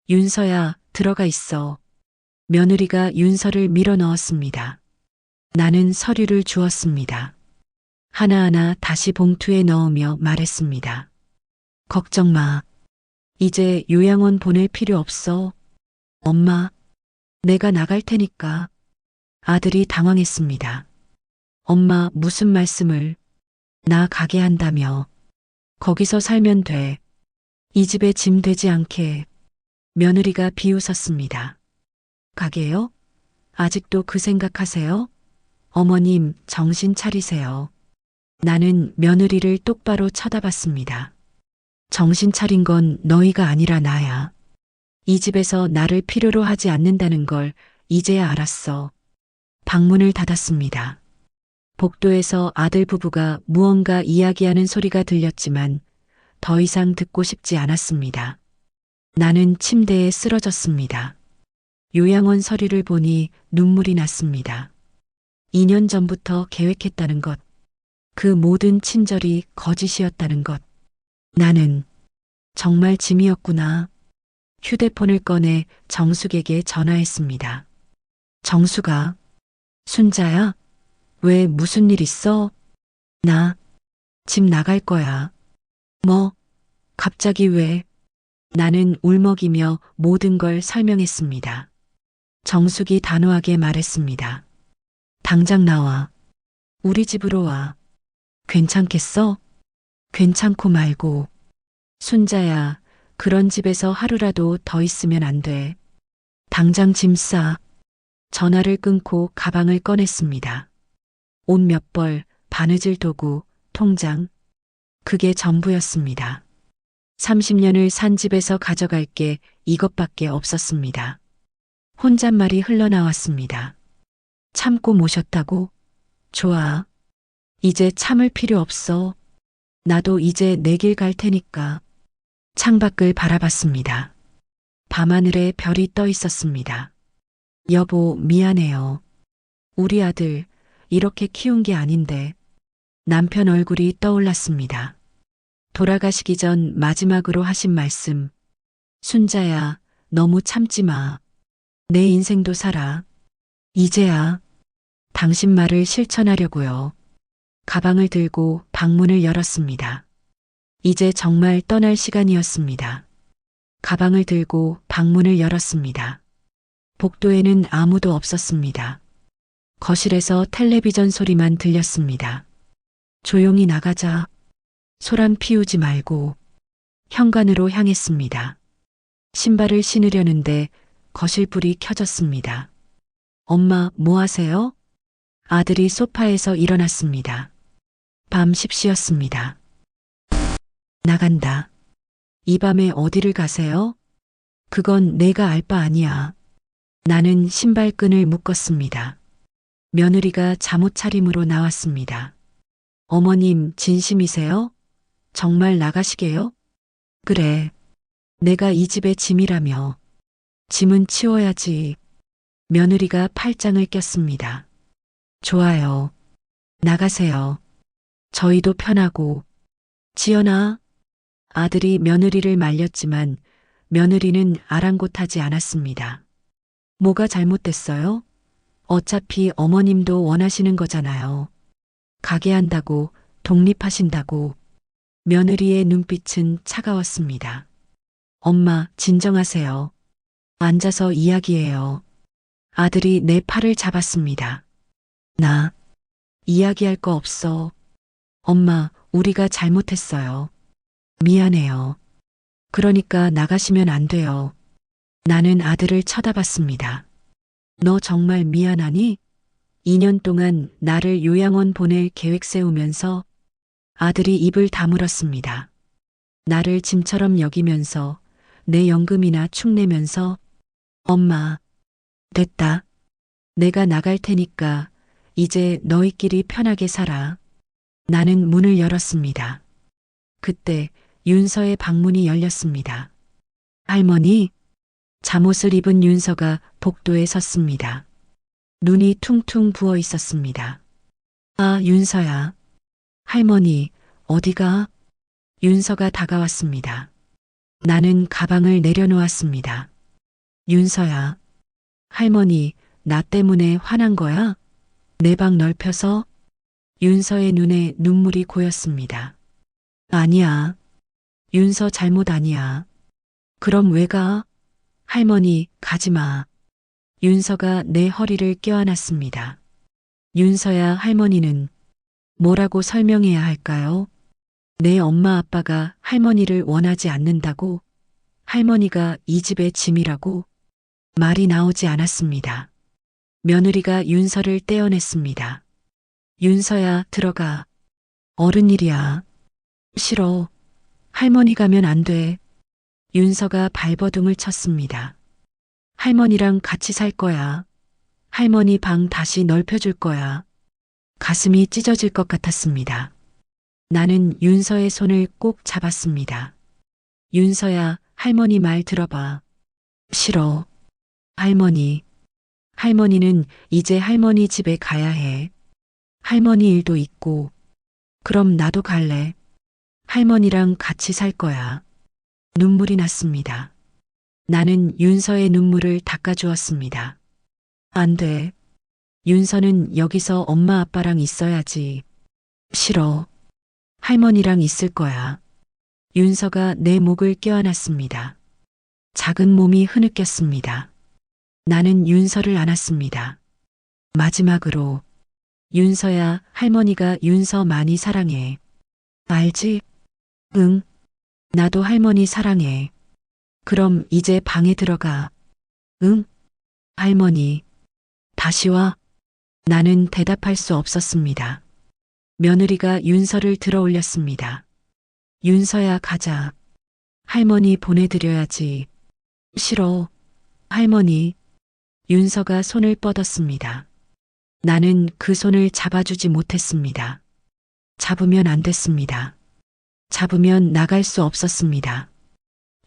윤서야, 들어가 있어. 며느리가 윤서를 밀어 넣었습니다. 나는 서류를 주었습니다. 하나하나 다시 봉투에 넣으며 말했습니다. 걱정 마. 이제 요양원 보낼 필요 없어. 엄마, 내가 나갈 테니까. 아들이 당황했습니다. 엄마, 무슨 말씀을? 나 가게 한다며. 거기서 살면 돼. 이 집에 짐 되지 않게. 며느리가 비웃었습니다. 가게요? 아직도 그 생각하세요? 어머님, 정신 차리세요. 나는 며느리를 똑바로 쳐다봤습니다. 정신 차린 건 너희가 아니라 나야. 이 집에서 나를 필요로 하지 않는다는 걸 이제야 알았어. 방문을 닫았습니다. 복도에서 아들 부부가 무언가 이야기하는 소리가 들렸지만 더 이상 듣고 싶지 않았습니다. 나는 침대에 쓰러졌습니다. 요양원 서류를 보니 눈물이 났습니다. 2년 전부터 계획했다는 것, 그 모든 친절이 거짓이었다는 것. 나는 정말 짐이었구나. 휴대폰을 꺼내 정숙에게 전화했습니다. 정숙아, 순자야? 왜 무슨 일 있어? 나 집 나갈 거야. 뭐? 갑자기 왜? 나는 울먹이며 모든 걸 설명했습니다. 정숙이 단호하게 말했습니다. 당장 나와. 우리 집으로 와. 괜찮겠어? 괜찮고 말고. 순자야, 그런 집에서 하루라도 더 있으면 안 돼. 당장 짐 싸. 전화를 끊고 가방을 꺼냈습니다. 옷 몇 벌, 바느질 도구, 통장. 그게 전부였습니다. 30년을 산 집에서 가져갈 게 이것밖에 없었습니다. 혼잣말이 흘러나왔습니다. 참고 모셨다고? 좋아. 이제 참을 필요 없어. 나도 이제 내 길 갈 테니까. 창밖을 바라봤습니다. 밤하늘에 별이 떠 있었습니다. 여보, 미안해요. 우리 아들 이렇게 키운 게 아닌데. 남편 얼굴이 떠올랐습니다. 돌아가시기 전 마지막으로 하신 말씀. 순자야, 너무 참지 마. 내 인생도 살아. 이제야 당신 말을 실천하려고요. 가방을 들고 방문을 열었습니다. 이제 정말 떠날 시간이었습니다. 가방을 들고 방문을 열었습니다. 복도에는 아무도 없었습니다. 거실에서 텔레비전 소리만 들렸습니다. 조용히 나가자. 소란 피우지 말고. 현관으로 향했습니다. 신발을 신으려는데 거실 불이 켜졌습니다. 엄마, 뭐 하세요? 아들이 소파에서 일어났습니다. 밤 10시였습니다. 나간다. 이 밤에 어디를 가세요? 그건 내가 알 바 아니야. 나는 신발끈을 묶었습니다. 며느리가 잠옷 차림으로 나왔습니다. 어머님, 진심이세요? 정말 나가시게요? 그래. 내가 이 집의 짐이라며. 짐은 치워야지. 며느리가 팔짱을 꼈습니다. 좋아요. 나가세요. 저희도 편하고. 지연아. 아들이 며느리를 말렸지만 며느리는 아랑곳하지 않았습니다. 뭐가 잘못됐어요? 어차피 어머님도 원하시는 거잖아요. 가게 한다고, 독립하신다고. 며느리의 눈빛은 차가웠습니다. 엄마, 진정하세요. 앉아서 이야기해요. 아들이 내 팔을 잡았습니다. 나 이야기할 거 없어. 엄마, 우리가 잘못했어요. 미안해요. 그러니까 나가시면 안 돼요. 나는 아들을 쳐다봤습니다. 너 정말 미안하니? 2년 동안 나를 요양원 보낼 계획 세우면서 아들이 입을 다물었습니다. 나를 짐처럼 여기면서 내 연금이나 축내면서 엄마, 됐다. 내가 나갈 테니까 이제 너희끼리 편하게 살아. 나는 문을 열었습니다. 그때 윤서의 방문이 열렸습니다. 할머니, 잠옷을 입은 윤서가 복도에 섰습니다. 눈이 퉁퉁 부어 있었습니다. 아, 윤서야. 할머니, 어디가? 윤서가 다가왔습니다. 나는 가방을 내려놓았습니다. 윤서야. 할머니, 나 때문에 화난 거야? 내 방 넓혀서? 윤서의 눈에 눈물이 고였습니다. 아니야. 윤서 잘못 아니야. 그럼 왜 가? 할머니, 가지 마. 윤서가 내 허리를 껴안았습니다. 윤서야, 할머니는 뭐라고 설명해야 할까요? 내 엄마 아빠가 할머니를 원하지 않는다고? 할머니가 이 집의 짐이라고 말이 나오지 않았습니다. 며느리가 윤서를 떼어냈습니다. 윤서야, 들어가. 어른 일이야. 싫어. 할머니 가면 안 돼. 윤서가 발버둥을 쳤습니다. 할머니랑 같이 살 거야. 할머니 방 다시 넓혀줄 거야. 가슴이 찢어질 것 같았습니다. 나는 윤서의 손을 꼭 잡았습니다. 윤서야, 할머니 말 들어봐. 싫어. 할머니. 할머니는 이제 할머니 집에 가야 해. 할머니 일도 있고. 그럼 나도 갈래. 할머니랑 같이 살 거야. 눈물이 났습니다. 나는 윤서의 눈물을 닦아주었습니다. 안 돼. 윤서는 여기서 엄마 아빠랑 있어야지. 싫어. 할머니랑 있을 거야. 윤서가 내 목을 껴안았습니다. 작은 몸이 흐느꼈습니다. 나는 윤서를 안았습니다. 마지막으로, 윤서야, 할머니가 윤서 많이 사랑해. 알지? 응. 나도 할머니 사랑해. 그럼 이제 방에 들어가. 응? 할머니. 다시 와. 나는 대답할 수 없었습니다. 며느리가 윤서를 들어 올렸습니다. 윤서야, 가자. 할머니 보내드려야지. 싫어. 할머니. 윤서가 손을 뻗었습니다. 나는 그 손을 잡아주지 못했습니다. 잡으면 안 됐습니다. 잡으면 나갈 수 없었습니다.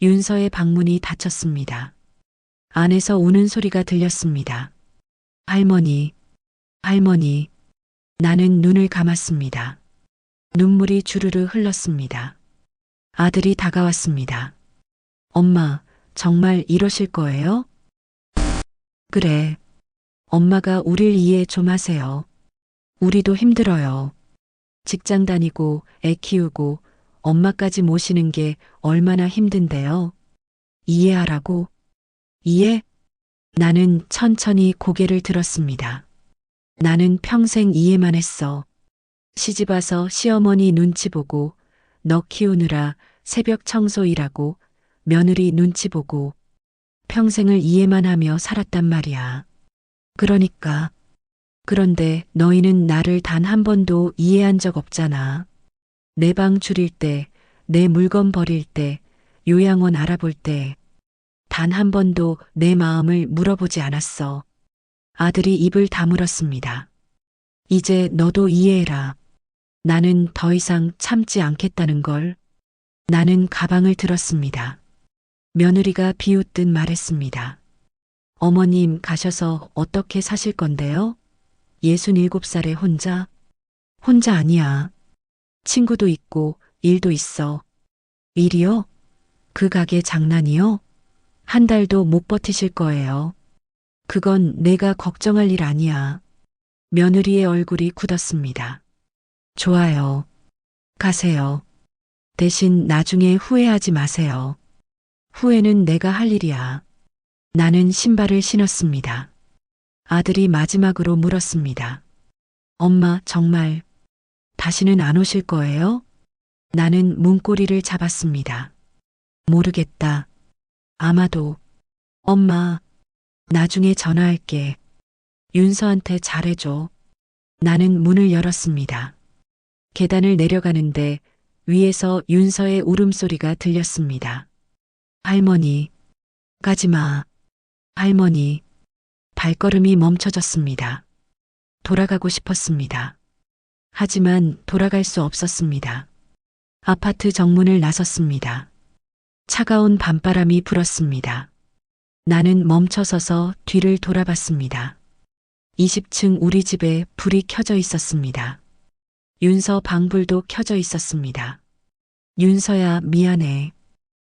윤서의 방문이 닫혔습니다. 안에서 우는 소리가 들렸습니다. 할머니, 할머니. 나는 눈을 감았습니다. 눈물이 주르르 흘렀습니다. 아들이 다가왔습니다. 엄마, 정말 이러실 거예요? 그래. 엄마가 우릴 이해 좀 하세요. 우리도 힘들어요. 직장 다니고 애 키우고 엄마까지 모시는 게 얼마나 힘든데요. 이해하라고. 이해? 나는 천천히 고개를 들었습니다. 나는 평생 이해만 했어. 시집 와서 시어머니 눈치 보고 너 키우느라 새벽 청소 일하고 며느리 눈치 보고 평생을 이해만 하며 살았단 말이야. 그러니까. 그런데 너희는 나를 단 한 번도 이해한 적 없잖아. 내 방 줄일 때, 내 물건 버릴 때, 요양원 알아볼 때, 단 한 번도 내 마음을 물어보지 않았어. 아들이 입을 다물었습니다. 이제 너도 이해해라. 나는 더 이상 참지 않겠다는 걸. 나는 가방을 들었습니다. 며느리가 비웃듯 말했습니다. 어머님 가셔서 어떻게 사실 건데요? 67살에 혼자? 혼자 아니야. 친구도 있고 일도 있어. 일이요? 그 가게 장난이요? 한 달도 못 버티실 거예요. 그건 내가 걱정할 일 아니야. 며느리의 얼굴이 굳었습니다. 좋아요. 가세요. 대신 나중에 후회하지 마세요. 후회는 내가 할 일이야. 나는 신발을 신었습니다. 아들이 마지막으로 물었습니다. 엄마, 정말 다시는 안 오실 거예요? 나는 문고리를 잡았습니다. 모르겠다. 아마도. 엄마, 나중에 전화할게. 윤서한테 잘해줘. 나는 문을 열었습니다. 계단을 내려가는데 위에서 윤서의 울음소리가 들렸습니다. 할머니, 가지 마. 할머니. 발걸음이 멈춰졌습니다. 돌아가고 싶었습니다. 하지만 돌아갈 수 없었습니다. 아파트 정문을 나섰습니다. 차가운 밤바람이 불었습니다. 나는 멈춰서서 뒤를 돌아봤습니다. 20층 우리 집에 불이 켜져 있었습니다. 윤서 방불도 켜져 있었습니다. 윤서야, 미안해.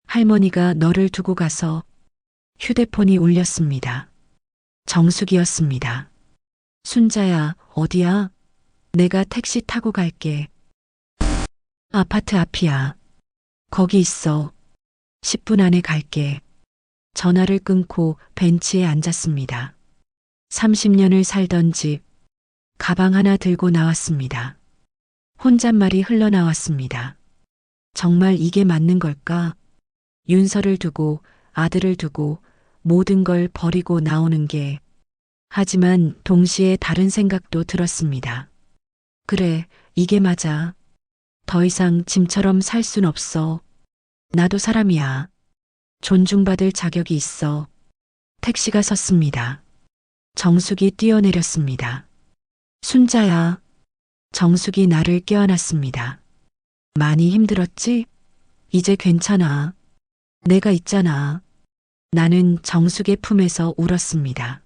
할머니가 너를 두고 가서. 휴대폰이 울렸습니다. 정숙이었습니다. 순자야, 어디야? 내가 택시 타고 갈게. 아파트 앞이야. 거기 있어. 10분 안에 갈게. 전화를 끊고 벤치에 앉았습니다. 30년을 살던 집. 가방 하나 들고 나왔습니다. 혼잣말이 흘러나왔습니다. 정말 이게 맞는 걸까? 윤서를 두고 아들을 두고 모든 걸 버리고 나오는 게 하지만 동시에 다른 생각도 들었습니다. 그래, 이게 맞아. 더 이상 짐처럼 살 순 없어. 나도 사람이야. 존중받을 자격이 있어. 택시가 섰습니다. 정숙이 뛰어내렸습니다. 순자야. 정숙이 나를 껴안았습니다. 많이 힘들었지? 이제 괜찮아. 내가 있잖아. 나는 정숙의 품에서 울었습니다.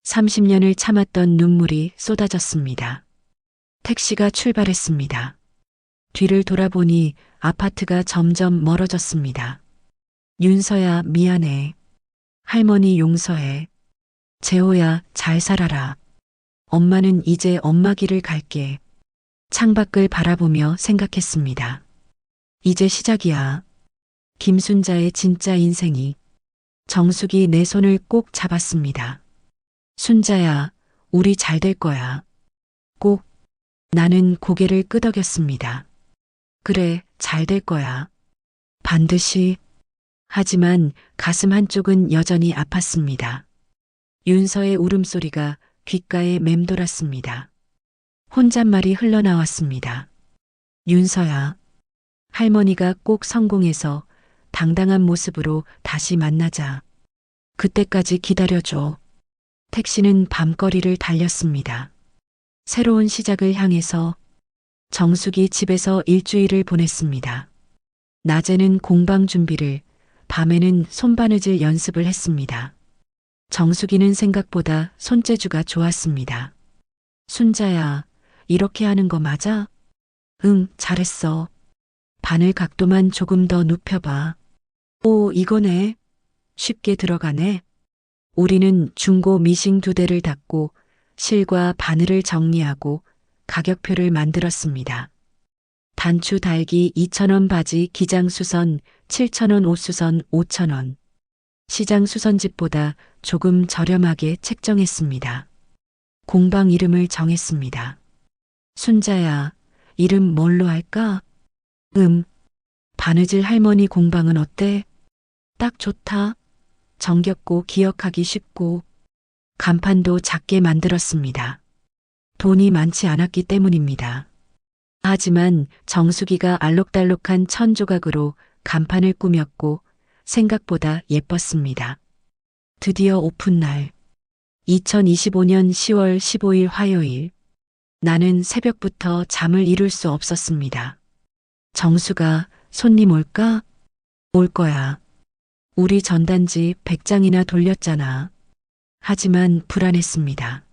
30년을 참았던 눈물이 쏟아졌습니다. 택시가 출발했습니다. 뒤를 돌아보니 아파트가 점점 멀어졌습니다. 윤서야, 미안해. 할머니 용서해. 재호야, 잘 살아라. 엄마는 이제 엄마 길을 갈게. 창밖을 바라보며 생각했습니다. 이제 시작이야. 김순자의 진짜 인생이. 정숙이 내 손을 꼭 잡았습니다. 순자야, 우리 잘 될 거야. 꼭. 나는 고개를 끄덕였습니다. 그래, 잘 될 거야. 반드시. 하지만 가슴 한쪽은 여전히 아팠습니다. 윤서의 울음소리가 귓가에 맴돌았습니다. 혼잣말이 흘러나왔습니다. 윤서야, 할머니가 꼭 성공해서 당당한 모습으로 다시 만나자. 그때까지 기다려줘. 택시는 밤거리를 달렸습니다. 새로운 시작을 향해서 정숙이 집에서 일주일을 보냈습니다. 낮에는 공방 준비를, 밤에는 손바느질 연습을 했습니다. 정숙이는 생각보다 손재주가 좋았습니다. 순자야, 이렇게 하는 거 맞아? 응, 잘했어. 바늘 각도만 조금 더 눕혀봐. 오, 이거네. 쉽게 들어가네. 우리는 중고 미싱 2대를 닫고 실과 바늘을 정리하고 가격표를 만들었습니다. 단추 달기 2,000원 바지 기장 수선 7,000원 옷 수선 5,000원. 시장 수선집보다 조금 저렴하게 책정했습니다. 공방 이름을 정했습니다. 순자야, 이름 뭘로 할까? 바느질 할머니 공방은 어때? 딱 좋다. 정겹고 기억하기 쉽고. 간판도 작게 만들었습니다. 돈이 많지 않았기 때문입니다. 하지만 정숙이가 알록달록한 천조각으로 간판을 꾸몄고 생각보다 예뻤습니다. 드디어 오픈날. 2025년 10월 15일 화요일. 나는 새벽부터 잠을 이룰 수 없었습니다. 정수가 손님 올까? 올 거야. 우리 전단지 100장이나 돌렸잖아. 하지만 불안했습니다.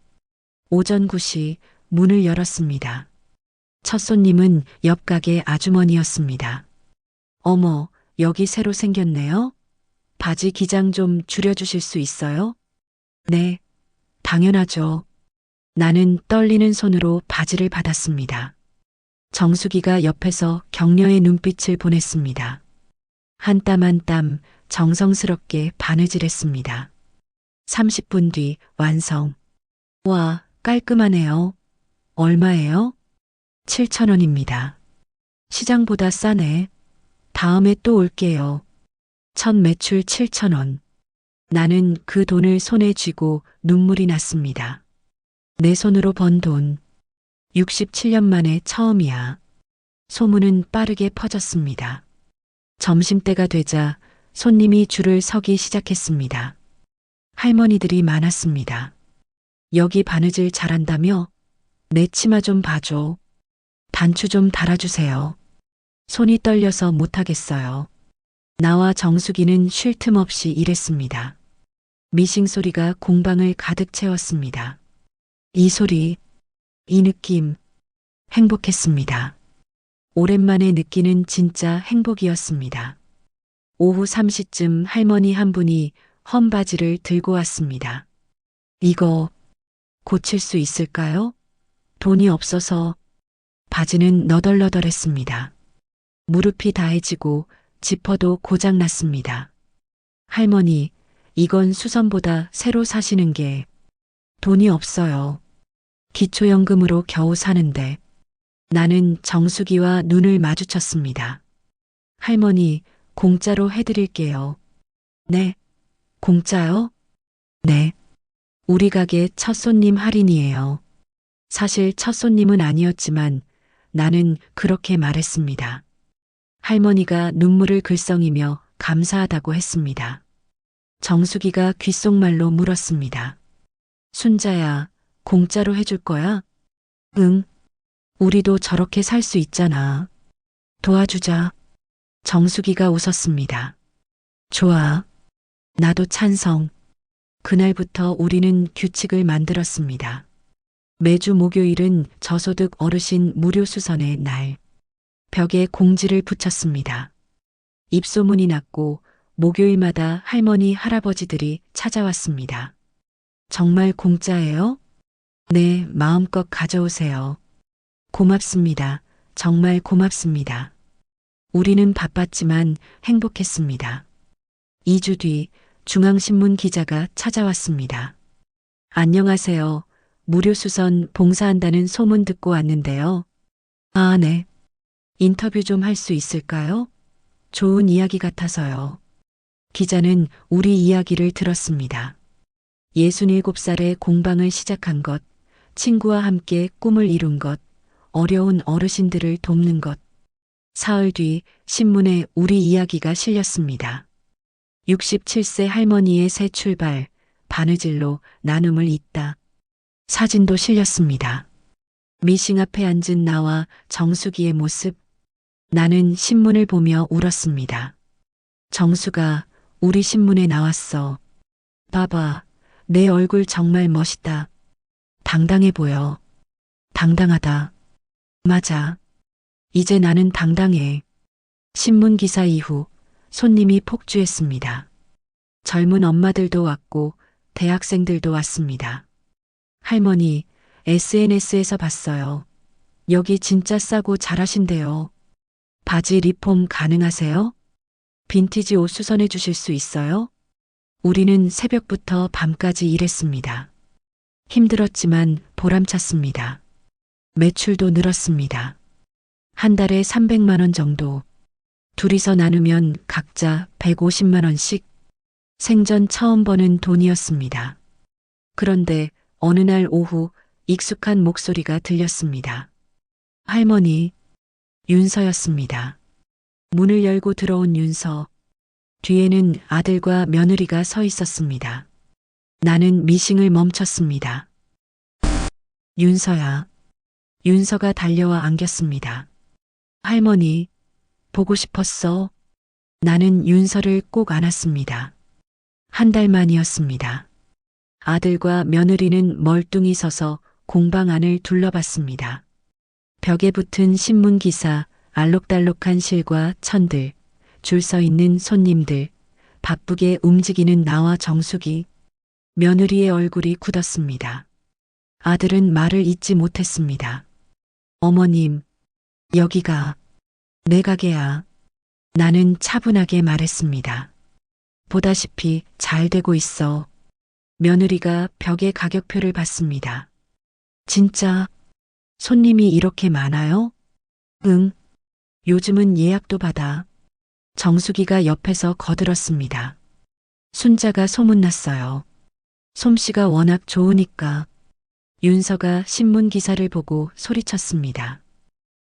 오전 9시 문을 열었습니다. 첫 손님은 옆 가게 아주머니였습니다. 어머, 여기 새로 생겼네요. 바지 기장 좀 줄여주실 수 있어요? 네, 당연하죠. 나는 떨리는 손으로 바지를 받았습니다. 정숙이가 옆에서 격려의 눈빛을 보냈습니다. 한 땀 한 땀 정성스럽게 바느질했습니다. 30분 뒤 완성. 와, 깔끔하네요. 얼마예요? 7,000원입니다. 시장보다 싸네. 다음에 또 올게요. 첫 매출 7,000원. 나는 그 돈을 손에 쥐고 눈물이 났습니다. 내 손으로 번 돈. 67년 만에 처음이야. 소문은 빠르게 퍼졌습니다. 점심때가 되자 손님이 줄을 서기 시작했습니다. 할머니들이 많았습니다. 여기 바느질 잘한다며? 내 치마 좀 봐줘. 단추 좀 달아주세요. 손이 떨려서 못하겠어요. 나와 정숙이는 쉴 틈 없이 일했습니다. 미싱 소리가 공방을 가득 채웠습니다. 이 소리, 이 느낌, 행복했습니다. 오랜만에 느끼는 진짜 행복이었습니다. 오후 3시쯤 할머니 한 분이 헌 바지를 들고 왔습니다. 이거 고칠 수 있을까요? 돈이 없어서. 바지는 너덜너덜했습니다. 무릎이 다해지고 지퍼도 고장났습니다. 할머니, 이건 수선보다 새로 사시는 게. 돈이 없어요. 기초연금으로 겨우 사는데. 나는 정숙이와 눈을 마주쳤습니다. 할머니, 공짜로 해드릴게요. 네. 공짜요? 네. 우리 가게 첫 손님 할인이에요. 사실 첫 손님은 아니었지만 나는 그렇게 말했습니다. 할머니가 눈물을 글썽이며 감사하다고 했습니다. 정수기가 귓속말로 물었습니다. 순자야, 공짜로 해줄 거야? 응. 우리도 저렇게 살 수 있잖아. 도와주자. 정수기가 웃었습니다. 좋아. 나도 찬성. 그날부터 우리는 규칙을 만들었습니다. 매주 목요일은 저소득 어르신 무료 수선의 날. 벽에 공지를 붙였습니다. 입소문이 났고 목요일마다 할머니, 할아버지들이 찾아왔습니다. 정말 공짜예요? 네, 마음껏 가져오세요. 고맙습니다. 정말 고맙습니다. 우리는 바빴지만 행복했습니다. 2주 뒤 중앙신문 기자가 찾아왔습니다. 안녕하세요. 무료수선 봉사한다는 소문 듣고 왔는데요. 아, 네. 인터뷰 좀 할 수 있을까요? 좋은 이야기 같아서요. 기자는 우리 이야기를 들었습니다. 67살에 공방을 시작한 것, 친구와 함께 꿈을 이룬 것, 어려운 어르신들을 돕는 것. 사흘 뒤 신문에 우리 이야기가 실렸습니다. 67세 할머니의 새 출발, 바느질로 나눔을 잇다. 사진도 실렸습니다. 미싱 앞에 앉은 나와 정수기의 모습. 나는 신문을 보며 울었습니다. 정수가 우리 신문에 나왔어. 봐봐, 내 얼굴 정말 멋있다. 당당해 보여. 당당하다. 맞아. 이제 나는 당당해. 신문 기사 이후 손님이 폭주했습니다. 젊은 엄마들도 왔고 대학생들도 왔습니다. 할머니, SNS에서 봤어요. 여기 진짜 싸고 잘하신대요. 바지 리폼 가능하세요? 빈티지 옷 수선해 주실 수 있어요? 우리는 새벽부터 밤까지 일했습니다. 힘들었지만 보람찼습니다. 매출도 늘었습니다. 한 달에 300만 원 정도. 둘이서 나누면 각자 150만 원씩. 생전 처음 버는 돈이었습니다. 그런데 어느 날 오후 익숙한 목소리가 들렸습니다. 할머니, 윤서였습니다. 문을 열고 들어온 윤서. 뒤에는 아들과 며느리가 서 있었습니다. 나는 미싱을 멈췄습니다. 윤서야. 윤서가 달려와 안겼습니다. 할머니, 보고 싶었어. 나는 윤서를 꼭 안았습니다. 한 달 만이었습니다. 아들과 며느리는 멀뚱히 서서 공방 안을 둘러봤습니다. 벽에 붙은 신문 기사, 알록달록한 실과 천들, 줄 서 있는 손님들, 바쁘게 움직이는 나와 정수기. 며느리의 얼굴이 굳었습니다. 아들은 말을 잇지 못했습니다. 어머님, 여기가 내 가게야. 나는 차분하게 말했습니다. 보다시피 잘 되고 있어. 며느리가 벽에 가격표를 봤습니다. 진짜 손님이 이렇게 많아요? 응. 요즘은 예약도 받아. 정수기가 옆에서 거들었습니다. 순자가 소문났어요. 솜씨가 워낙 좋으니까. 윤서가 신문 기사를 보고 소리쳤습니다.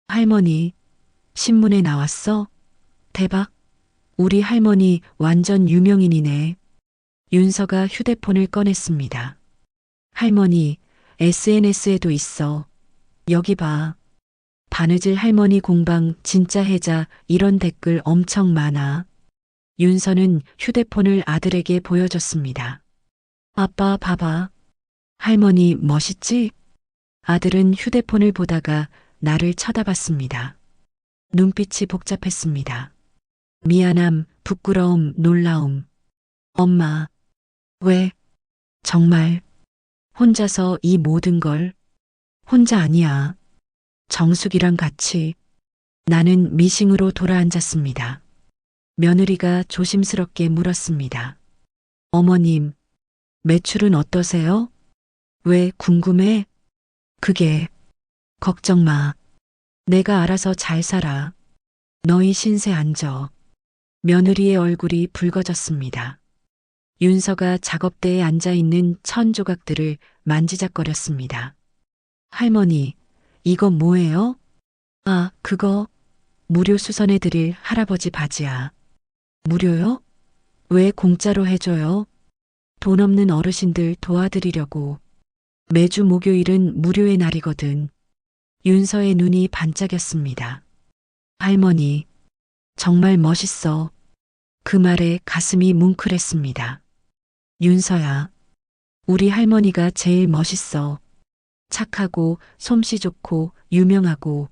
할머니, 신문에 나왔어? 대박. 우리 할머니 완전 유명인이네. 윤서가 휴대폰을 꺼냈습니다. 할머니, SNS에도 있어. 여기 봐. 바느질 할머니 공방 진짜 해자 이런 댓글 엄청 많아. 윤서는 휴대폰을 아들에게 보여줬습니다. 아빠 봐봐. 할머니 멋있지? 아들은 휴대폰을 보다가 나를 쳐다봤습니다. 눈빛이 복잡했습니다. 미안함, 부끄러움, 놀라움. 엄마, 왜? 정말 혼자서 이 모든 걸? 혼자 아니야. 정숙이랑 같이. 나는 미싱으로 돌아앉았습니다. 며느리가 조심스럽게 물었습니다. 어머님, 매출은 어떠세요? 왜 궁금해? 그게, 걱정 마. 내가 알아서 잘 살아. 너희 신세 안 져. 며느리의 얼굴이 붉어졌습니다. 윤서가 작업대에 앉아 있는 천 조각들을 만지작거렸습니다. 할머니, 이건 뭐예요? 아, 그거 무료 수선해 드릴 할아버지 바지야. 무료요? 왜 공짜로 해줘요? 돈 없는 어르신들 도와드리려고. 매주 목요일은 무료의 날이거든. 윤서의 눈이 반짝였습니다. 할머니, 정말 멋있어. 그 말에 가슴이 뭉클했습니다. 윤서야, 우리 할머니가 제일 멋있어. 착하고 솜씨 좋고 유명하고.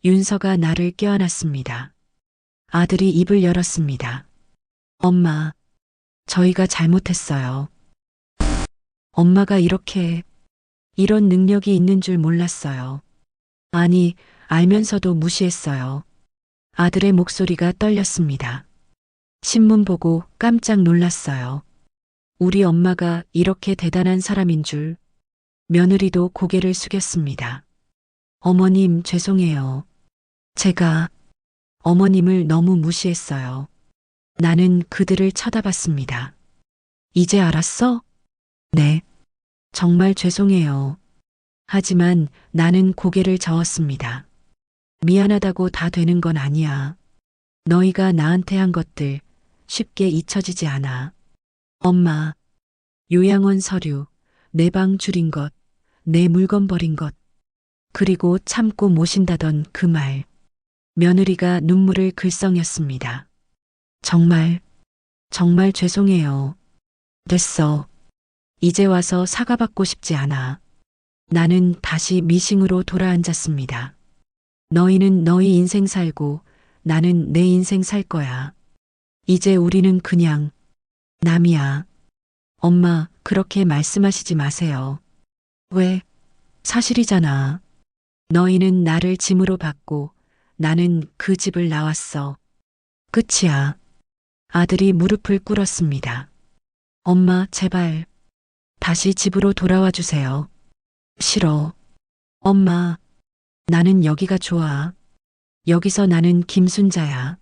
윤서가 나를 껴안았습니다. 아들이 입을 열었습니다. 엄마, 저희가 잘못했어요. 엄마가 이런 능력이 있는 줄 몰랐어요. 아니, 알면서도 무시했어요. 아들의 목소리가 떨렸습니다. 신문 보고 깜짝 놀랐어요. 우리 엄마가 이렇게 대단한 사람인 줄. 며느리도 고개를 숙였습니다. 어머님, 죄송해요. 제가 어머님을 너무 무시했어요. 나는 그들을 쳐다봤습니다. 이제 알았어? 네. 정말 죄송해요. 하지만 나는 고개를 저었습니다. 미안하다고 다 되는 건 아니야. 너희가 나한테 한 것들 쉽게 잊혀지지 않아. 엄마, 요양원 서류, 내 방 줄인 것, 내 물건 버린 것, 그리고 참고 모신다던 그 말. 며느리가 눈물을 글썽였습니다. 정말 죄송해요. 됐어. 이제 와서 사과받고 싶지 않아. 나는 다시 미싱으로 돌아앉았습니다. 너희는 너희 인생 살고 나는 내 인생 살 거야. 이제 우리는 그냥 남이야. 엄마, 그렇게 말씀하시지 마세요. 왜? 사실이잖아. 너희는 나를 짐으로 받고 나는 그 집을 나왔어. 끝이야. 아들이 무릎을 꿇었습니다. 엄마, 제발 다시 집으로 돌아와 주세요. 싫어. 엄마, 나는 여기가 좋아. 여기서 나는 김순자야.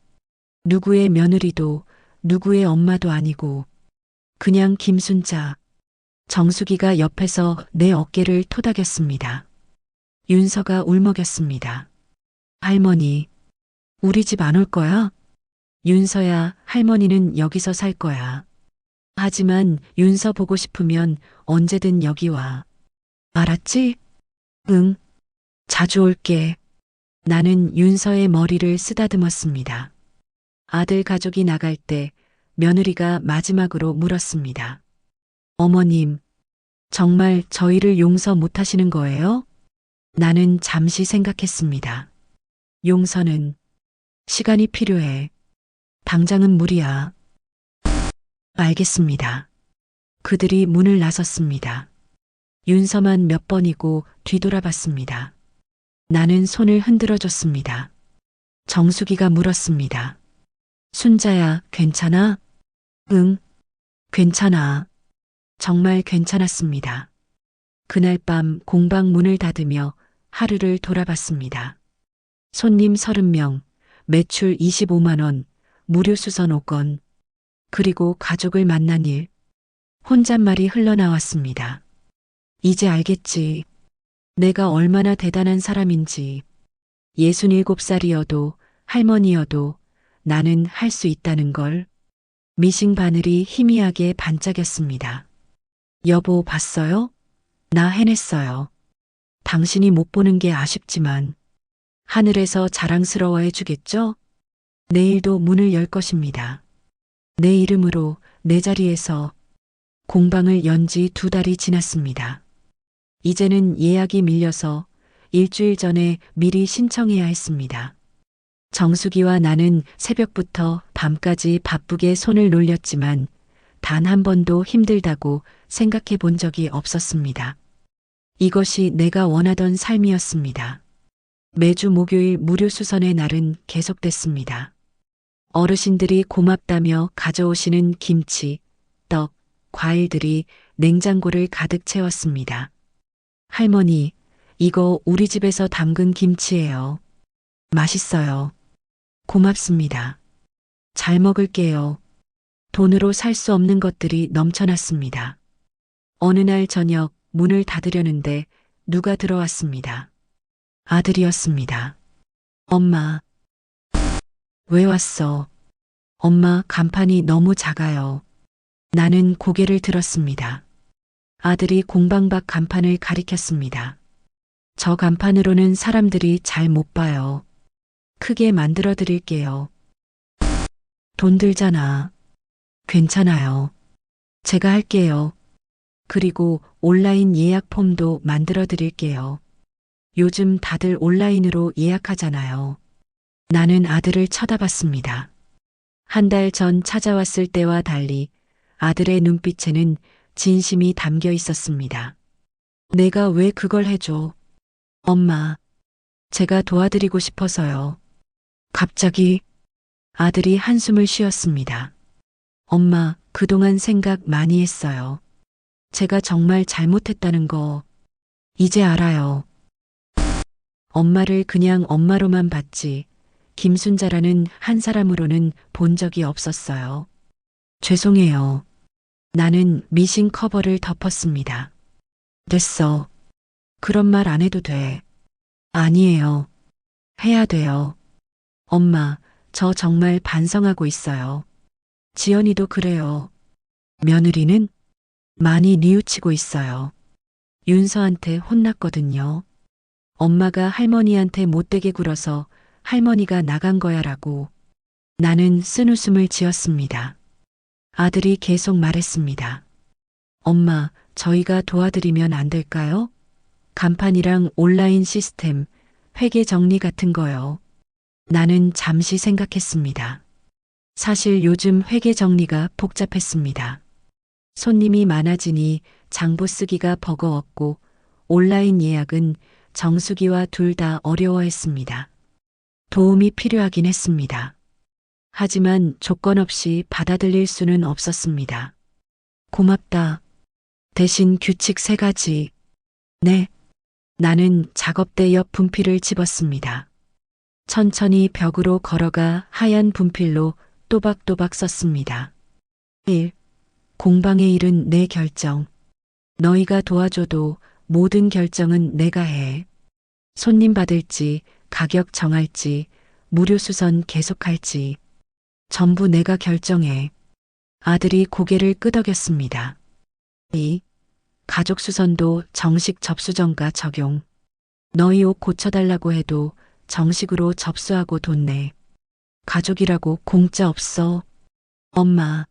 누구의 며느리도 누구의 엄마도 아니고 그냥 김순자. 정수기가 옆에서 내 어깨를 토닥였습니다. 윤서가 울먹였습니다. 할머니, 우리 집 안 올 거야? 윤서야, 할머니는 여기서 살 거야. 하지만 윤서 보고 싶으면 언제든 여기 와. 알았지? 응. 자주 올게. 나는 윤서의 머리를 쓰다듬었습니다. 아들 가족이 나갈 때 며느리가 마지막으로 물었습니다. 어머님, 정말 저희를 용서 못 하시는 거예요? 나는 잠시 생각했습니다. 용서는 시간이 필요해. 당장은 무리야. 알겠습니다. 그들이 문을 나섰습니다. 윤서만 몇 번이고 뒤돌아봤습니다. 나는 손을 흔들어줬습니다. 정수기가 물었습니다. 순자야, 괜찮아? 응, 괜찮아. 정말 괜찮았습니다. 그날 밤 공방 문을 닫으며 하루를 돌아봤습니다. 손님 30명, 매출 25만 원, 무료 수선 5건, 그리고 가족을 만난 일. 혼잣말이 흘러나왔습니다. 이제 알겠지. 내가 얼마나 대단한 사람인지. 67살이어도 할머니여도 나는 할 수 있다는 걸. 미싱 바늘이 희미하게 반짝였습니다. 여보, 봤어요? 나 해냈어요. 당신이 못 보는 게 아쉽지만 하늘에서 자랑스러워해 주겠죠? 내일도 문을 열 것입니다. 내 이름으로 내 자리에서. 공방을 연 지 2달이 지났습니다. 이제는 예약이 밀려서 일주일 전에 미리 신청해야 했습니다. 정수기와 나는 새벽부터 밤까지 바쁘게 손을 놀렸지만 단 한 번도 힘들다고 생각해 본 적이 없었습니다. 이것이 내가 원하던 삶이었습니다. 매주 목요일 무료 수선의 날은 계속됐습니다. 어르신들이 고맙다며 가져오시는 김치, 떡, 과일들이 냉장고를 가득 채웠습니다. 할머니, 이거 우리 집에서 담근 김치예요. 맛있어요. 고맙습니다. 잘 먹을게요. 돈으로 살 수 없는 것들이 넘쳐났습니다. 어느 날 저녁 문을 닫으려는데 누가 들어왔습니다. 아들이었습니다. 엄마, 왜 왔어? 엄마, 간판이 너무 작아요. 나는 고개를 들었습니다. 아들이 공방 밖 간판을 가리켰습니다. 저 간판으로는 사람들이 잘 못 봐요. 크게 만들어 드릴게요. 돈 들잖아. 괜찮아요. 제가 할게요. 그리고 온라인 예약 폼도 만들어 드릴게요. 요즘 다들 온라인으로 예약하잖아요. 나는 아들을 쳐다봤습니다. 한 달 전 찾아왔을 때와 달리 아들의 눈빛에는 진심이 담겨 있었습니다. 내가 왜 그걸 해줘? 엄마, 제가 도와드리고 싶어서요. 갑자기 아들이 한숨을 쉬었습니다. 엄마, 그동안 생각 많이 했어요. 제가 정말 잘못했다는 거 이제 알아요. 엄마를 그냥 엄마로만 봤지 김순자라는 한 사람으로는 본 적이 없었어요. 죄송해요. 나는 미싱 커버를 덮었습니다. 됐어. 그런 말 안 해도 돼. 아니에요. 해야 돼요. 엄마, 저 정말 반성하고 있어요. 지연이도 그래요. 며느리는 많이 뉘우치고 있어요. 윤서한테 혼났거든요. 엄마가 할머니한테 못되게 굴어서 할머니가 나간 거야라고. 나는 쓴웃음을 지었습니다. 아들이 계속 말했습니다. 엄마, 저희가 도와드리면 안 될까요? 간판이랑 온라인 시스템, 회계 정리 같은 거요. 나는 잠시 생각했습니다. 사실 요즘 회계 정리가 복잡했습니다. 손님이 많아지니 장부 쓰기가 버거웠고 온라인 예약은 정수기와 둘 다 어려워했습니다. 도움이 필요하긴 했습니다. 하지만 조건 없이 받아들일 수는 없었습니다. 고맙다. 대신 규칙 3가지. 네. 나는 작업대 옆 분필을 집었습니다. 천천히 벽으로 걸어가 하얀 분필로 또박또박 썼습니다. 1. 공방의 일은 내 결정. 너희가 도와줘도 모든 결정은 내가 해. 손님 받을지, 가격 정할지, 무료 수선 계속할지. 전부 내가 결정해. 아들이 고개를 끄덕였습니다. 2. 가족 수선도 정식 접수정가 적용. 너희 옷 고쳐달라고 해도 정식으로 접수하고 돈 내. 가족이라고 공짜 없어. 엄마,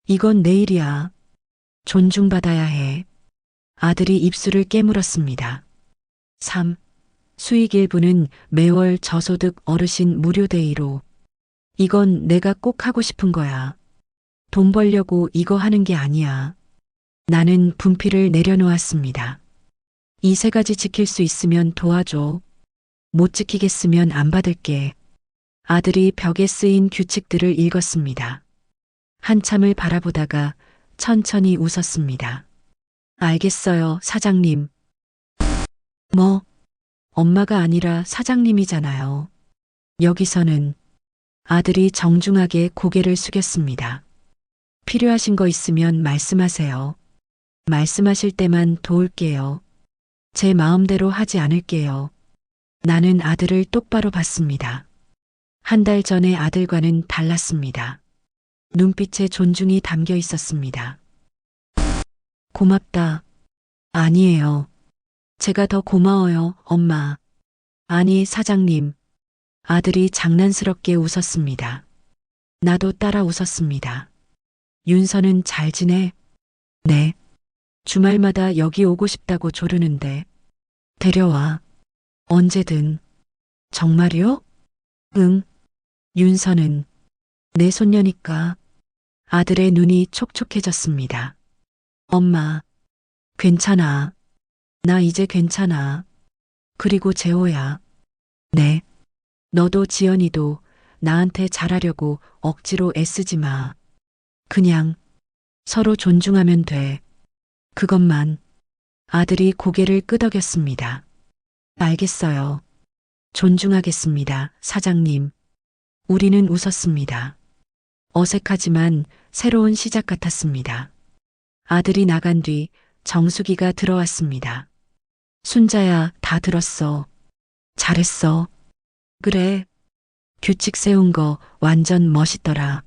이건 내 일이야. 존중받아야 해. 아들이 입술을 깨물었습니다. 3. 수익 일부는 매월 저소득 어르신 무료 데이로. 이건 내가 꼭 하고 싶은 거야. 돈 벌려고 이거 하는 게 아니야. 나는 분필을 내려놓았습니다. 이 3가지 지킬 수 있으면 도와줘. 못 지키겠으면 안 받을게. 아들이 벽에 쓰인 규칙들을 읽었습니다. 한참을 바라보다가 천천히 웃었습니다. 알겠어요, 사장님. 뭐, 엄마가 아니라 사장님이잖아요. 여기서는 아들이 정중하게 고개를 숙였습니다. 필요하신 거 있으면 말씀하세요. 말씀하실 때만 도울게요. 제 마음대로 하지 않을게요. 나는 아들을 똑바로 봤습니다. 한 달 전에 아들과는 달랐습니다. 눈빛에 존중이 담겨 있었습니다. 고맙다. 아니에요. 제가 더 고마워요, 엄마. 아니, 사장님. 아들이 장난스럽게 웃었습니다. 나도 따라 웃었습니다. 윤서는 잘 지내? 네. 주말마다 여기 오고 싶다고 조르는데. 데려와. 언제든. 정말요? 응. 윤서는 내 손녀니까. 아들의 눈이 촉촉해졌습니다. 엄마, 괜찮아. 나 이제 괜찮아. 그리고 재호야. 네. 너도 지연이도 나한테 잘하려고 억지로 애쓰지 마. 그냥 서로 존중하면 돼. 그것만. 아들이 고개를 끄덕였습니다. 알겠어요. 존중하겠습니다, 사장님. 우리는 웃었습니다. 어색하지만 새로운 시작 같았습니다. 아들이 나간 뒤 정수기가 들어왔습니다. 순자야, 다 들었어. 잘했어. 그래. 규칙 세운 거 완전 멋있더라.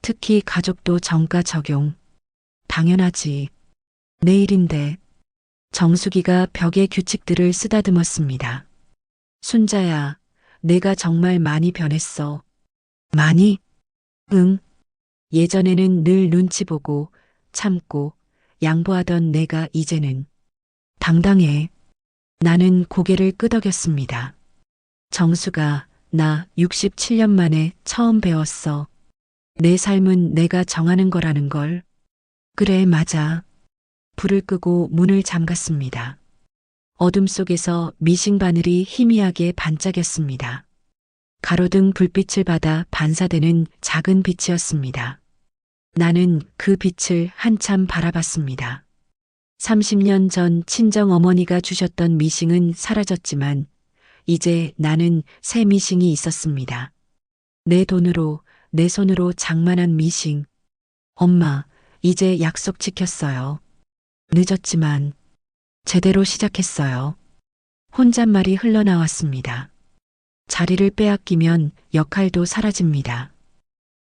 특히 가족도 정가 적용. 당연하지. 내일인데. 정수기가 벽에 규칙들을 쓰다듬었습니다. 순자야, 내가 정말 많이 변했어. 많이? 응. 예전에는 늘 눈치 보고 참고 양보하던 내가 이제는 당당해. 나는 고개를 끄덕였습니다. 정수가 나 67년 만에 처음 배웠어. 내 삶은 내가 정하는 거라는 걸. 그래, 맞아. 불을 끄고 문을 잠갔습니다. 어둠 속에서 미싱 바늘이 희미하게 반짝였습니다. 가로등 불빛을 받아 반사되는 작은 빛이었습니다. 나는 그 빛을 한참 바라봤습니다. 30년 전 친정 어머니가 주셨던 미싱은 사라졌지만 이제 나는 새 미싱이 있었습니다. 내 돈으로, 내 손으로 장만한 미싱. 엄마, 이제 약속 지켰어요. 늦었지만 제대로 시작했어요. 혼잣말이 흘러나왔습니다. 자리를 빼앗기면 역할도 사라집니다.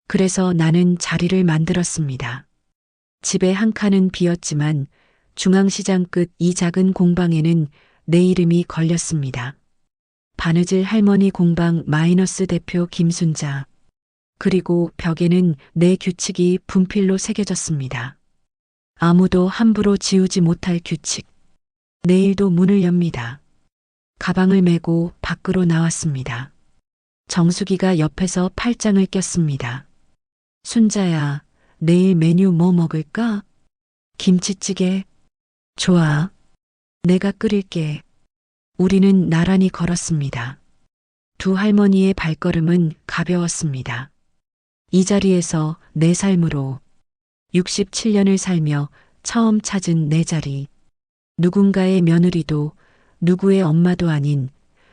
그래서 나는 자리를 만들었습니다. 집의 한 칸은 비었지만 중앙시장 끝 이 작은 공방에는 내 이름이 걸렸습니다. 바느질 할머니 공방 마이너스 대표 김순자. 그리고 벽에는 내 규칙이 분필로 새겨졌습니다. 아무도 함부로 지우지 못할 규칙. 내일도 문을 엽니다. 가방을 메고 밖으로 나왔습니다. 정수기가 옆에서 팔짱을 꼈습니다. 순자야, 내일 메뉴 뭐 먹을까? 김치찌개? 좋아. 내가 끓일게. 우리는 나란히 걸었습니다. 두 할머니의 발걸음은 가벼웠습니다. 이 자리에서 내 삶으로 67년을 살며 처음 찾은 내 자리. 누군가의 며느리도 누구의 엄마도 아닌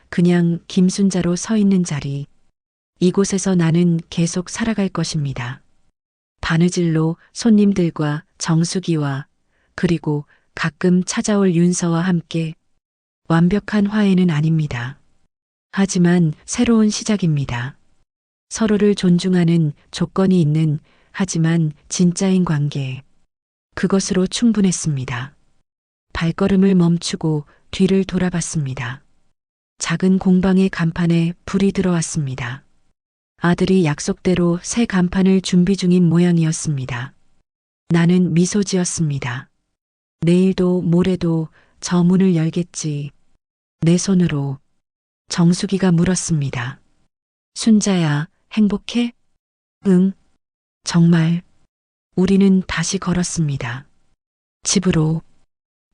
그냥 김순자로 서 있는 자리. 이곳에서 나는 계속 살아갈 것입니다. 바느질로 손님들과 정수기와 그리고 가끔 찾아올 윤서와 함께. 완벽한 화해는 아닙니다. 하지만 새로운 시작입니다. 서로를 존중하는 조건이 있는 하지만 진짜인 관계. 그것으로 충분했습니다. 발걸음을 멈추고 뒤를 돌아봤습니다. 작은 공방의 간판에 불이 들어왔습니다. 아들이 약속대로 새 간판을 준비 중인 모양이었습니다. 나는 미소 지었습니다. 내일도 모레도 저 문을 열겠지. 내 손으로. 정수기가 물었습니다. 순자야, 행복해? 응. 정말. 우리는 다시 걸었습니다. 집으로.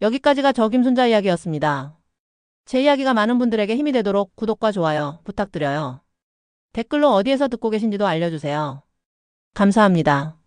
여기까지가 저 김순자 이야기였습니다. 제 이야기가 많은 분들에게 힘이 되도록 구독과 좋아요 부탁드려요. 댓글로 어디에서 듣고 계신지도 알려주세요. 감사합니다.